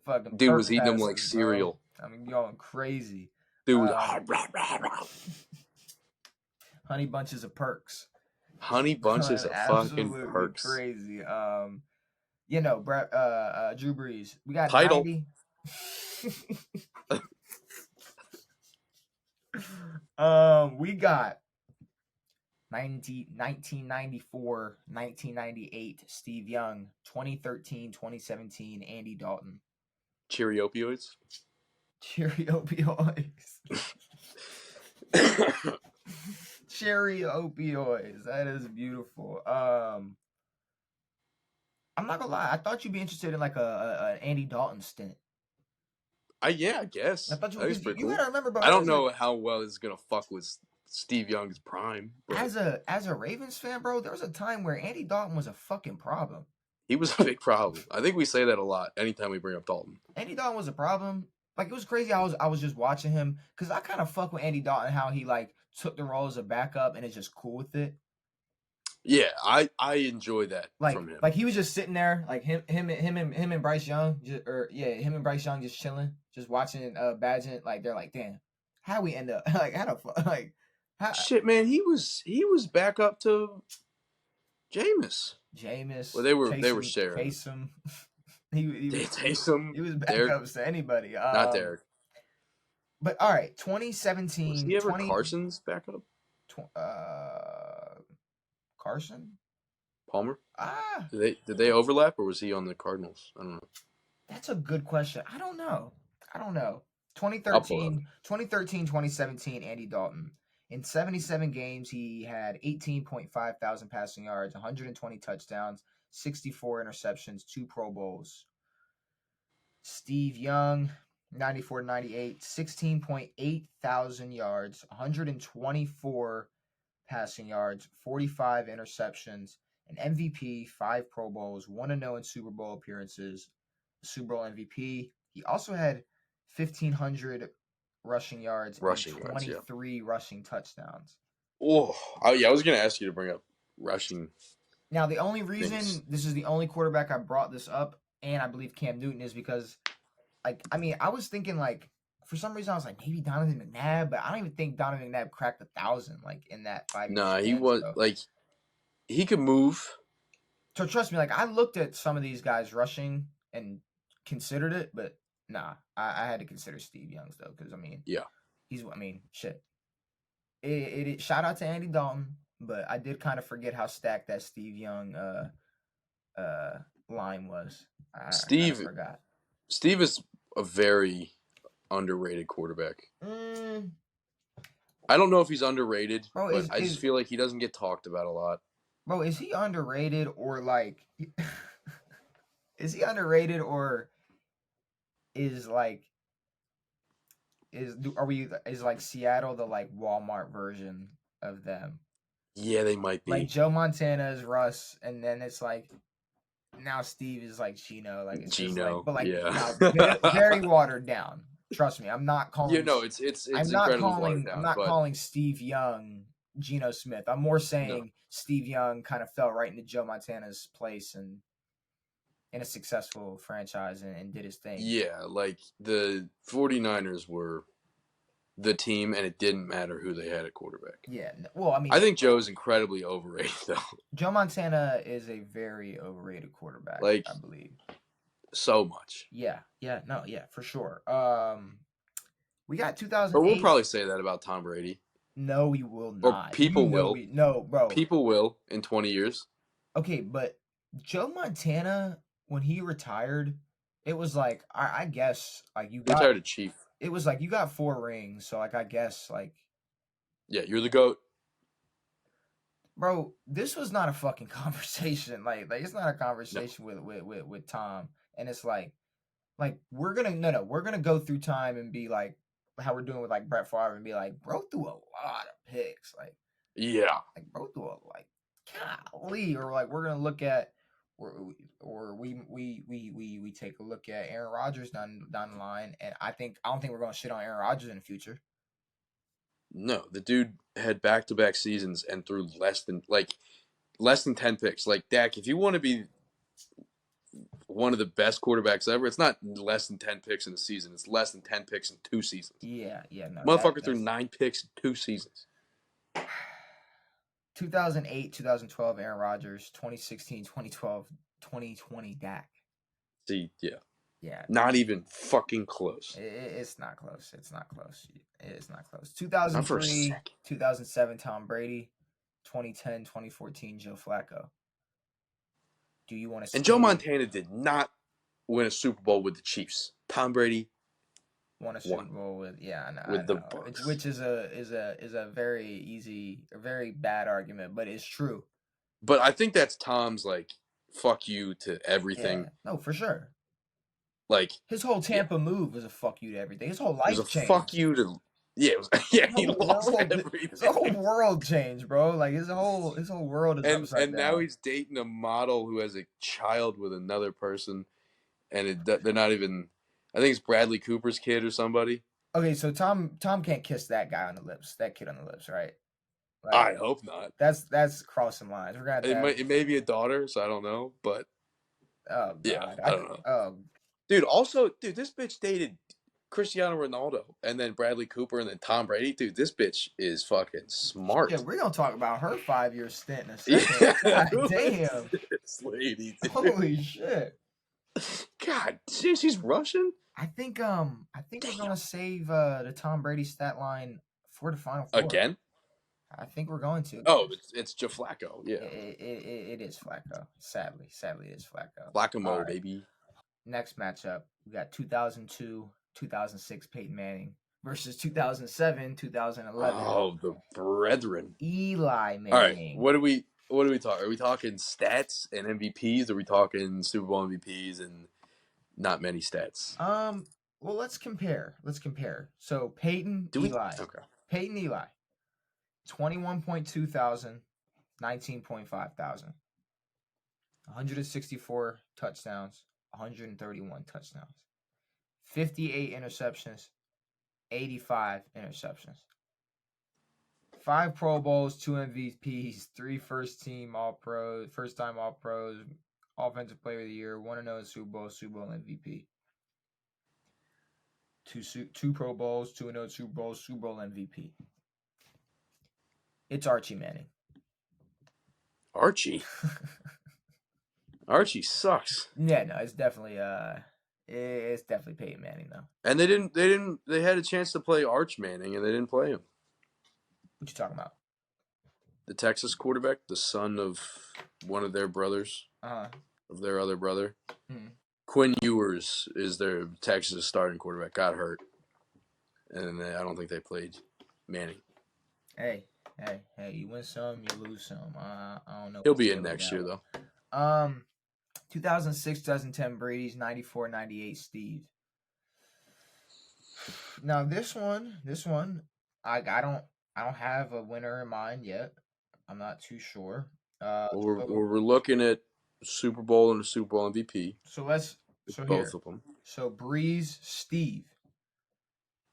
Perc eating them like passes, cereal. bro. I mean, going crazy. Dude was Honey bunches of Percs. honey bunches of fucking Percs. Crazy. Drew Brees. We got Title. 90. We got 1994, 1998, Steve Young, 2013, 2017, Andy Dalton. Cherry opioids. Cherry opioids. Cherry opioids. That is beautiful. I'm not gonna lie. I thought you'd be interested in like a Andy Dalton stint. I guess. I thought That was you pretty cool. gotta remember, bro. I don't know how well it's gonna fuck with Steve Young's prime. But As a Ravens fan, bro, there was a time where Andy Dalton was a fucking problem. he was a big problem. I think we say that a lot anytime we bring up Dalton. Andy Dalton was a problem. Like, it was crazy. I was just watching him because I kind of fuck with Andy Dalton, how he like took the role as a backup and is just cool with it. Yeah, I enjoy that from him. Like he was just sitting there, like him and Bryce Young, him and Bryce Young just chilling, just watching Badgett. Like they're like, damn, how we end up like Shit, man, he was back up to Jameis. Well, they were sharing. Taysom. he was Taysom. He was backups to anybody. Not Derek. But all right, 2017. Was he ever Carson's backup? Carson? Palmer? Did they overlap, or was he on the Cardinals? I don't know. That's a good question. I don't know. 2013, 2017, Andy Dalton. In 77 games, he had 18.5 thousand passing yards, 120 touchdowns, 64 interceptions, 2 Pro Bowls. Steve Young, 94-98, 16.8 thousand yards, 124 passing yards, 45 interceptions, an MVP, 5 Pro Bowls, 1-0 in Super Bowl appearances, Super Bowl MVP. He also had 1,500 rushing yards and 23 rushing touchdowns. Oh, yeah, I was going to ask you to bring up rushing. Now, the only reason this is the only quarterback I brought this up, and I believe Cam Newton, is because, like, I mean, I was thinking, like, for some reason, I was like, maybe Donovan McNabb, but I don't even think Donovan McNabb cracked 1,000, like, in that 5 years. Nah, he was, like, he could move. So, trust me, like, I looked at some of these guys rushing and considered it, but nah, I had to consider Steve Young's, though, because, I mean, shit. Shout out to Andy Dalton, but I did kind of forget how stacked that Steve Young line was. I forgot. Steve is a very underrated quarterback. I don't know if he's underrated, but I just feel like he doesn't get talked about a lot. Bro, is he underrated or like is he underrated or is like is like Seattle the like Walmart version of them? Yeah, they might be. Like Joe Montana is Russ, and then it's like now Steve is like Gino, like it's Gino, just like, but like yeah. very watered down. Trust me, I'm not calling. You know, it's incredibly watered down. I'm not calling Steve Young Geno Smith. I'm more saying Steve Young kind of fell right into Joe Montana's place and in a successful franchise and did his thing. Yeah, like the 49ers were the team, and it didn't matter who they had at quarterback. Yeah, well, I mean, I think Joe's incredibly overrated, though. Joe Montana is a very overrated quarterback, like, I believe. So much. Yeah, for sure. We got 2008. Or we'll probably say that about Tom Brady. No, we will not. Or people will. No, bro. People will in 20 years. Okay, but Joe Montana, when he retired, it was like, I guess, like you got... Retired a Chief. It was like, you got 4 rings, so like, I guess, like... Yeah, you're the GOAT. bro, this was not a fucking conversation. Like it's not a conversation with Tom. And it's like we're gonna go through time and be like how we're doing with like Brett Favre and be like, bro threw a lot of picks. Yeah. Like bro threw a golly, or like we're gonna look at or we take a look at Aaron Rodgers down the line, and I don't think we're gonna shit on Aaron Rodgers in the future. No, the dude had back-to-back seasons and threw less than 10 picks. Like, Dak, if you want to be one of the best quarterbacks ever, it's not less than 10 picks in a season. It's less than 10 picks in 2 seasons. Yeah, no. Motherfucker threw 9 picks in 2 seasons. 2008, 2012 Aaron Rodgers, 2016, 2012, 2020 Dak. See, yeah. Yeah. Not even fucking close. It's not close. It's not close. It's not close. 2003, 2007 Tom Brady, 2010, 2014 Joe Flacco. Do you want to? And Joe Montana did not win a Super Bowl with the Chiefs. Tom Brady won a Super Bowl with the Percs, which is a very bad argument, but it's true. But I think that's Tom's like fuck you to everything. Yeah. No, for sure. Like his whole Tampa move was a fuck you to everything. His whole life changed. Fuck you to he lost everything. His whole world changed, bro. Like his whole world is upside and down. now he's dating a model who has a child with another person, and they're not even. I think it's Bradley Cooper's kid or somebody. Okay, so Tom can't kiss that guy on the lips, that kid on the lips, right? Like, I hope not. That's crossing lines. We're gonna. It may be a daughter, so I don't know, but. Oh God. Yeah, I don't know. Oh. Dude, this bitch dated Cristiano Ronaldo and then Bradley Cooper and then Tom Brady. Dude, this bitch is fucking smart. Yeah, we're gonna talk about her 5-year stint in a second. Yeah. God damn. This lady, dude. Holy shit. God, she's Russian? I think we're gonna save the Tom Brady stat line for the Final Four. Again? I think we're going to. Oh, it's Joe Flacco. Yeah. It is Flacco. Sadly it is Flacco. Flacco, right. Baby. Next matchup, we got 2002, 2006 Peyton Manning versus 2007, 2011. Oh, the brethren. Eli Manning. All right, what do we talk? Are we talking stats and MVPs? Or are we talking Super Bowl MVPs and not many stats? Well, let's compare. So Peyton, Eli. Okay. Peyton, Eli. 21.2 thousand, 19.5 thousand. 164 touchdowns, 131 touchdowns. 58 interceptions, 85 interceptions. 5 Pro Bowls, 2 MVPs, 3 first-time All-Pros, Offensive Player of the Year, 1-0 Super Bowl MVP. 2 Pro Bowls, 2-0 Super Bowl MVP. It's Archie Manning. Archie? Archie sucks. Yeah, no, it's definitely Peyton Manning though. And they had a chance to play Arch Manning and they didn't play him. What you talking about? The Texas quarterback, the son of one of their brothers, of their other brother. Mm-hmm. Quinn Ewers is their Texas starting quarterback. Got hurt, and I don't think they played Manning. Hey, you win some, you lose some. I don't know. He'll be in next year though. 2006, 2010 Brady's 94-98 Steve. Now this one, I don't have a winner in mind yet. I'm not too sure. We're looking at Super Bowl and a Super Bowl MVP. Both of them. So Breeze, Steve.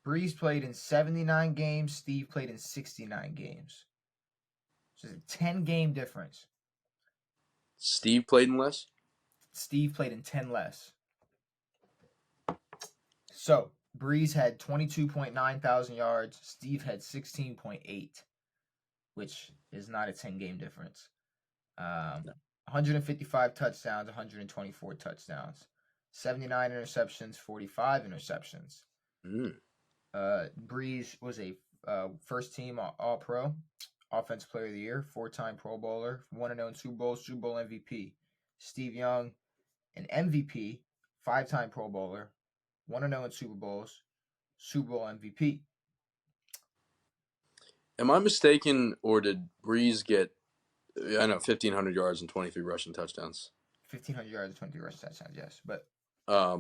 Breeze played in 79 games. Steve played in 69 games. So it's a 10-game difference. Steve played in less? Steve played in 10 less. So Breeze had 22.9 thousand yards. Steve had 16.8, which is not a 10-game difference. 155 touchdowns, 124 touchdowns. 79 interceptions, 45 interceptions. Breeze was a first-team All-Pro, Offensive Player of the Year, 4-time Pro Bowler, 1-0 Super Bowl MVP. Steve Young, an MVP, 5-time Pro Bowler, 1-0 in Super Bowls, Super Bowl MVP. Am I mistaken, or did Breeze get I know, 1,500 yards and 23 rushing touchdowns. 1,500 yards, 20 rush touchdowns. Yes, but I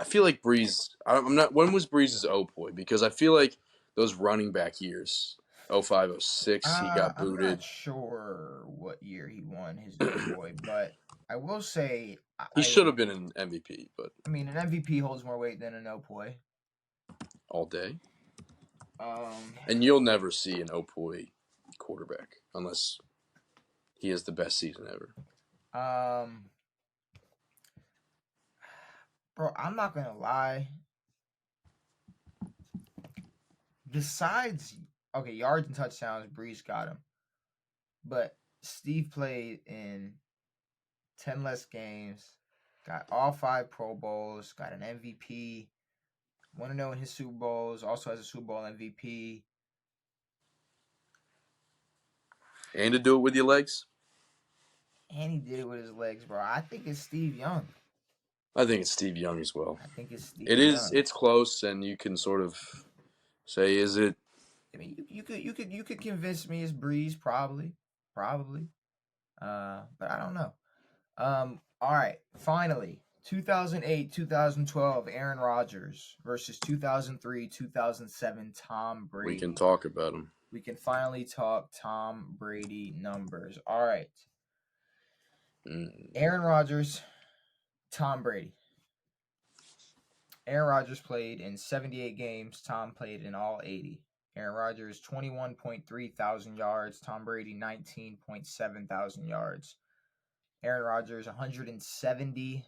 feel like Breeze. I'm not. When was Breeze's boy? Because I feel like those running back years, 05, 06, he got I'm booted. not sure what year he won his boy, but I will say He should have been an MVP, but I mean, an MVP holds more weight than an boy. all day. Um, And you'll never see an boy quarterback unless he has the best season ever. Bro, I'm not gonna lie. Besides, okay, yards and touchdowns, Breeze got him. But Steve played in 10 less games, got all 5 Pro Bowls, got an MVP, won to know in his Super Bowls, also has a Super Bowl MVP. And to do it with your legs? And he did it with his legs, bro. I think it's Steve Young. I think it's Steve Young as well. I think it's Steve It is. Young. It's close, and you can sort of say, is it? I mean, you could convince me it's Breeze, probably. But I don't know. All right, finally, 2008, 2012, Aaron Rodgers versus 2003, 2007, Tom Brady. We can talk about him. We can finally talk Tom Brady numbers. All right. Aaron Rodgers, Tom Brady. Aaron Rodgers played in 78 games. Tom played in all 80. Aaron Rodgers, 21.3 thousand yards. Tom Brady, 19.7 thousand yards. Aaron Rodgers, 170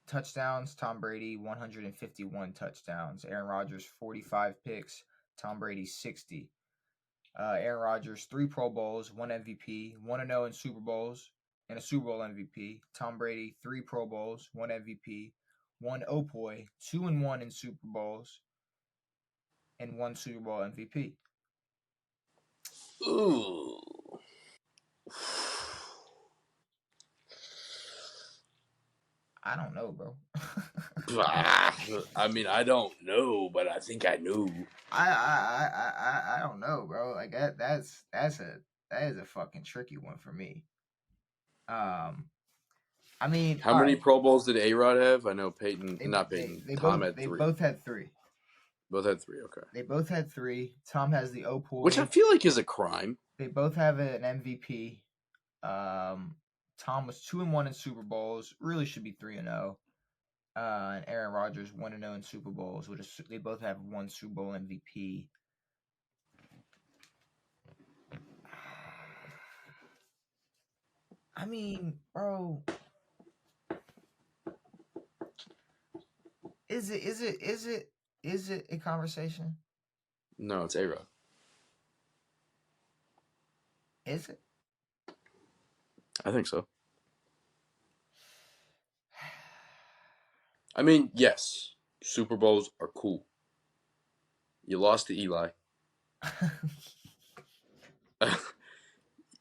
touchdowns. Tom Brady, 151 touchdowns. Aaron Rodgers, 45 picks. Tom Brady, 60. Aaron Rodgers, 3 Pro Bowls, 1 MVP, 1-0 in Super Bowls, and a Super Bowl MVP. Tom Brady, 3 Pro Bowls, 1 MVP, 1 OPOY, 2-1 in Super Bowls, and 1 Super Bowl MVP. Ooh. I don't know, bro. I mean, I don't know, but I think I knew. I don't know, bro. Like that is a fucking tricky one for me. I mean, How many Pro Bowls did A-Rod have? I know Peyton, Tom had 3. They both had 3. Both had 3, okay. They both had 3. Tom has the OPOY, which I feel like is a crime. They both have an MVP. Tom was 2-1 in Super Bowls. Really should be 3-0. And Aaron Rodgers 1-0 in Super Bowls. They both have 1 Super Bowl MVP. I mean, bro, is it a conversation? No, it's A-Rod. Is it? I think so. I mean, yes, Super Bowls are cool. You lost to Eli.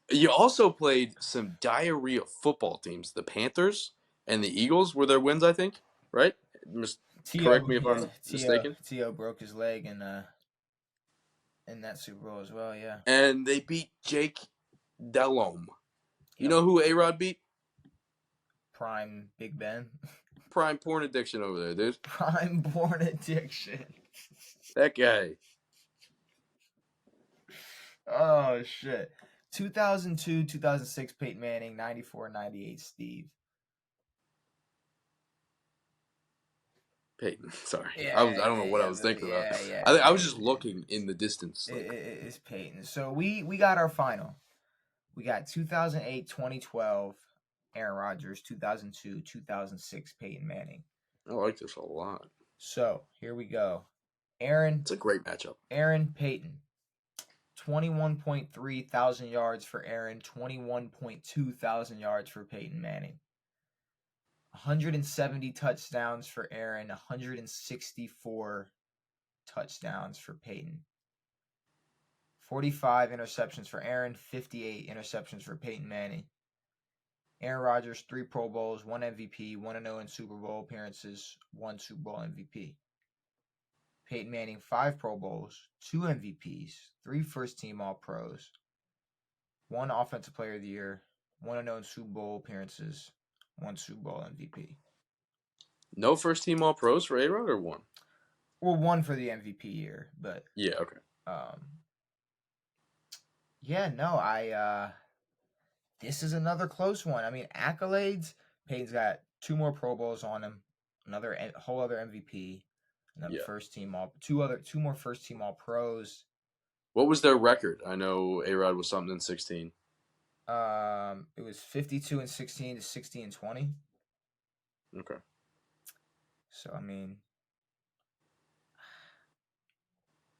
You also played some diarrhea football teams. The Panthers and the Eagles were their wins, I think, right? Correct me if I'm mistaken. T.O. broke his leg in that Super Bowl as well, yeah. And they beat Jake Delhomme. You know who A-Rod beat? Prime Big Ben. Prime porn addiction over there, dude. Prime porn addiction. That guy. Oh, shit. 2002, 2006, Peyton Manning. 94, 98, Steve. Peyton, sorry. Yeah, I don't know what I was thinking about. I was just looking in the distance. Like. It's Peyton. So we got our final. We got 2008, 2012, Aaron Rodgers. 2002, 2006, Peyton Manning. I like this a lot. So here we go. Aaron. It's a great matchup. Aaron, Peyton. 21.3 thousand yards for Aaron. 21.2 thousand yards for Peyton Manning. 170 touchdowns for Aaron, 164 touchdowns for Peyton. 45 interceptions for Aaron, 58 interceptions for Peyton Manning. Aaron Rodgers, 3 Pro Bowls, 1 MVP, 1-0 in Super Bowl appearances, 1 Super Bowl MVP. Peyton Manning, 5 Pro Bowls, 2 MVPs, 3 first-team All-Pros, 1 Offensive Player of the Year, 1 unknown Super Bowl appearances, 1 Super Bowl MVP. No first team All Pros for A-Rod or 1? Well, 1 for the MVP year, but Yeah, okay. Yeah, no, this is another close one. I mean, accolades. Peyton's got 2 more Pro Bowls on him, another whole other MVP, another Yeah. first team all 2 more first team All Pros. What was their record? I know A-Rod was something in 16. It was 52-16 to 60-20. Okay. So I mean,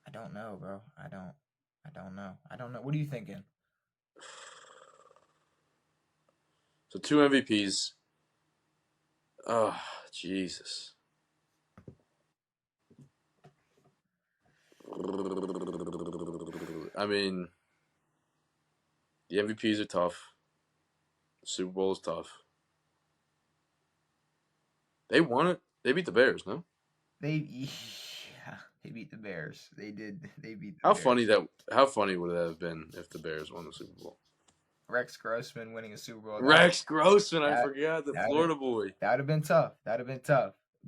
I don't know, bro. I don't know. What are you thinking? So 2 MVPs. Oh, Jesus. I mean, the MVPs are tough. The Super Bowl is tough. They won it. They beat the Bears, no? They beat the Bears. They did. They beat the How Bears. funny would that have been if the Bears won the Super Bowl? Rex Grossman winning a Super Bowl. Rex Grossman, I that- forgot, the Florida boy. That would have been tough.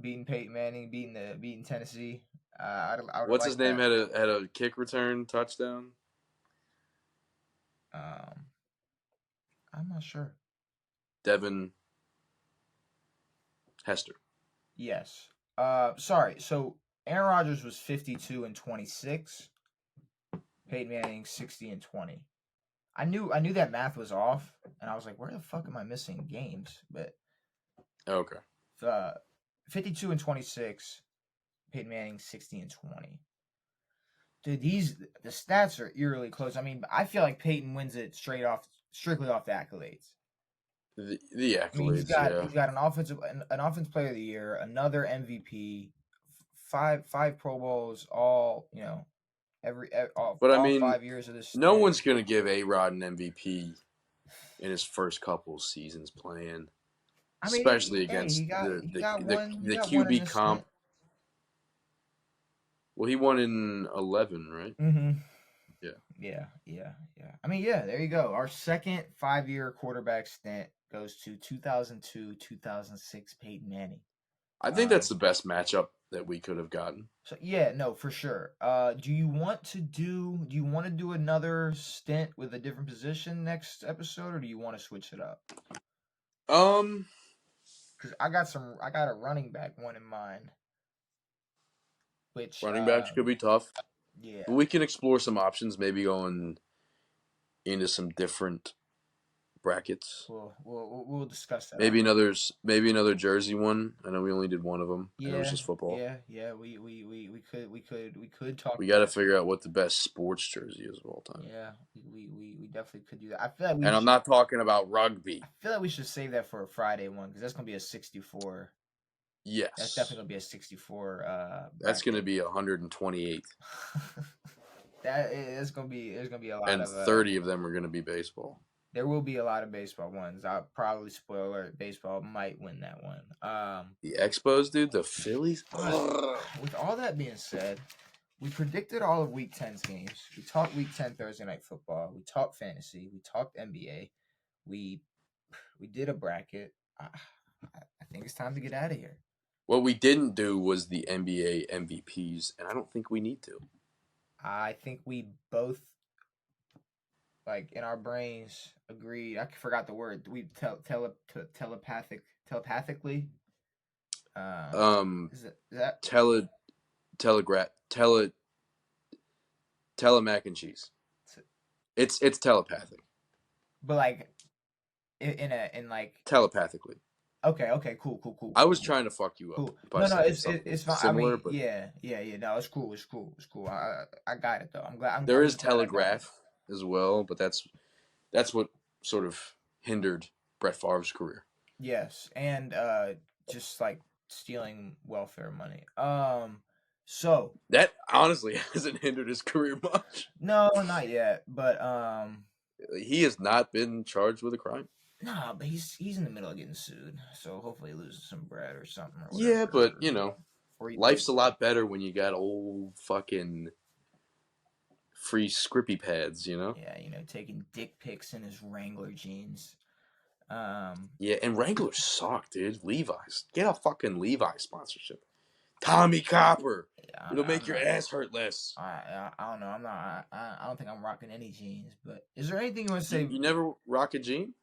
Beating Peyton Manning, beating Tennessee. What's his name had a kick return touchdown? I'm not sure. Devin Hester. Yes. Sorry. So Aaron Rodgers was 52-26. Peyton Manning 60-20. I knew that math was off, and I was like, where the fuck am I missing games? But Okay. 52-26. Peyton Manning 60-20. Dude, the stats are eerily close. I mean, I feel like Peyton wins it strictly off the accolades. The accolades, I mean, he's got an offensive player of the year, another MVP, five Pro Bowls, all all 5 years of this. No one's gonna give A-Rod an MVP in his first couple seasons playing, especially against the QB comp. Well, he won in 11, right? Mm-hmm. Yeah. Yeah. I mean, yeah, there you go. Our second 5-year quarterback stint goes to 2002-2006 Peyton Manning. I think that's the best matchup that we could have gotten. So yeah, no, for sure. Do you want to do another stint with a different position next episode, or do you want to switch it up? Because I got a running back one in mind. Which running backs could be tough. Yeah. But we can explore some options, maybe going into some different brackets. We'll discuss that. Maybe another jersey one. I know we only did one of them. Yeah, it was just football. Yeah. We could talk. We got to figure out what the best sports jersey is of all time. Yeah, we definitely could do that. I feel like I'm not talking about rugby. I feel like we should save that for a Friday one because that's gonna be a 64. Yes, that's definitely gonna be a 64. That's gonna be 128. There's gonna be a lot and 30 of them are gonna be baseball. There will be a lot of baseball ones. I'll probably spoiler alert, baseball might win that one. The Expos, dude, the Phillies. With all that being said, we predicted all of Week 10's games. We talked Week 10 Thursday Night Football. We talked fantasy. We talked NBA. We did a bracket. I think it's time to get out of here. What we didn't do was the NBA MVPs, and I don't think we need to. I think we both, like in our brains, agreed. I forgot the word. We telepathically. Is that telemac and cheese. It's telepathic. But like in like telepathically. Okay, cool. I was trying to fuck you up. Cool. No, it's fine. Similar, but yeah. No, it's cool. I got it though. I'm glad. There is telegraph as well, but that's what sort of hindered Brett Favre's career. Yes, and just like stealing welfare money. So that honestly hasn't hindered his career much. No, not yet. But he has not been charged with a crime. Nah, but he's in the middle of getting sued, so hopefully he loses some bread or something. Or yeah, but life's a lot better when you got old fucking free scrippy pads, Yeah, taking dick pics in his Wrangler jeans. Yeah, and Wranglers suck, dude. Levi's. Get a fucking Levi sponsorship. Tommy Copper. It'll make your ass hurt less. I don't know. I'm not. I don't think I'm rocking any jeans. But is there anything you want to say? You never rock a jean?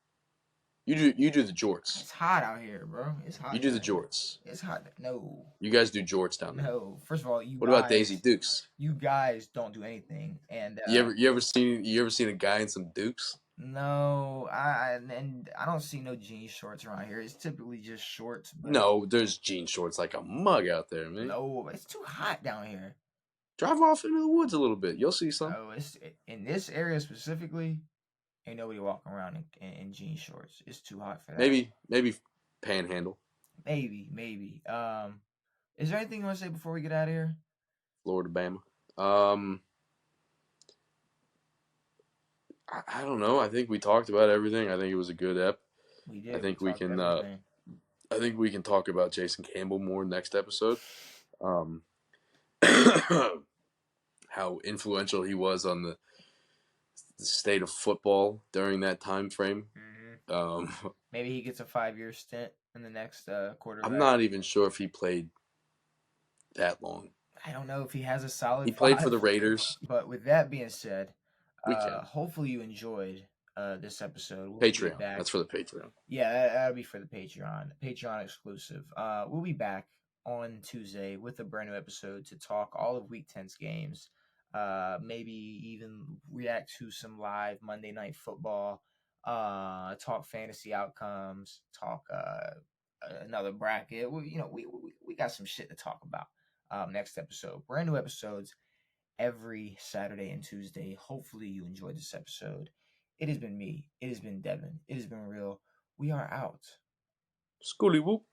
You do the jorts. It's hot out here, bro. It's hot. You do the jorts. It's hot. No. You guys do jorts down there. No. First of all, What about Daisy Dukes? You guys don't do anything. And you ever seen a guy in some Dukes? No, I don't see no jean shorts around here. It's typically just shorts. But no, there's jean shorts like a mug out there, man. No, it's too hot down here. Drive off into the woods a little bit. You'll see some. Oh, it's in this area specifically. Ain't nobody walking around in jean shorts. It's too hot for that. Maybe Panhandle. Maybe. Is there anything you want to say before we get out of here? Florida, Bama. I don't know. I think we talked about everything. I think it was a good ep. We did. I think we can. I think we can talk about Jason Campbell more next episode. How influential he was on the state of football during that time frame. Mm-hmm. Maybe he gets a 5-year stint in the next quarterback. I'm not even sure if he played that long. I don't know if he has a solid. He played for the Raiders. But with that being said, hopefully you enjoyed this episode. We'll Patreon. That's for the Patreon. Yeah, that'll be for the Patreon exclusive. We'll be back on Tuesday with a brand new episode to talk all of Week 10's games. Maybe even react to some live Monday Night Football. Talk fantasy outcomes. Talk another bracket. We got some shit to talk about. Next episode. Brand new episodes every Saturday and Tuesday. Hopefully you enjoyed this episode. It has been me. It has been Devin. It has been real. We are out. Schooly whoop.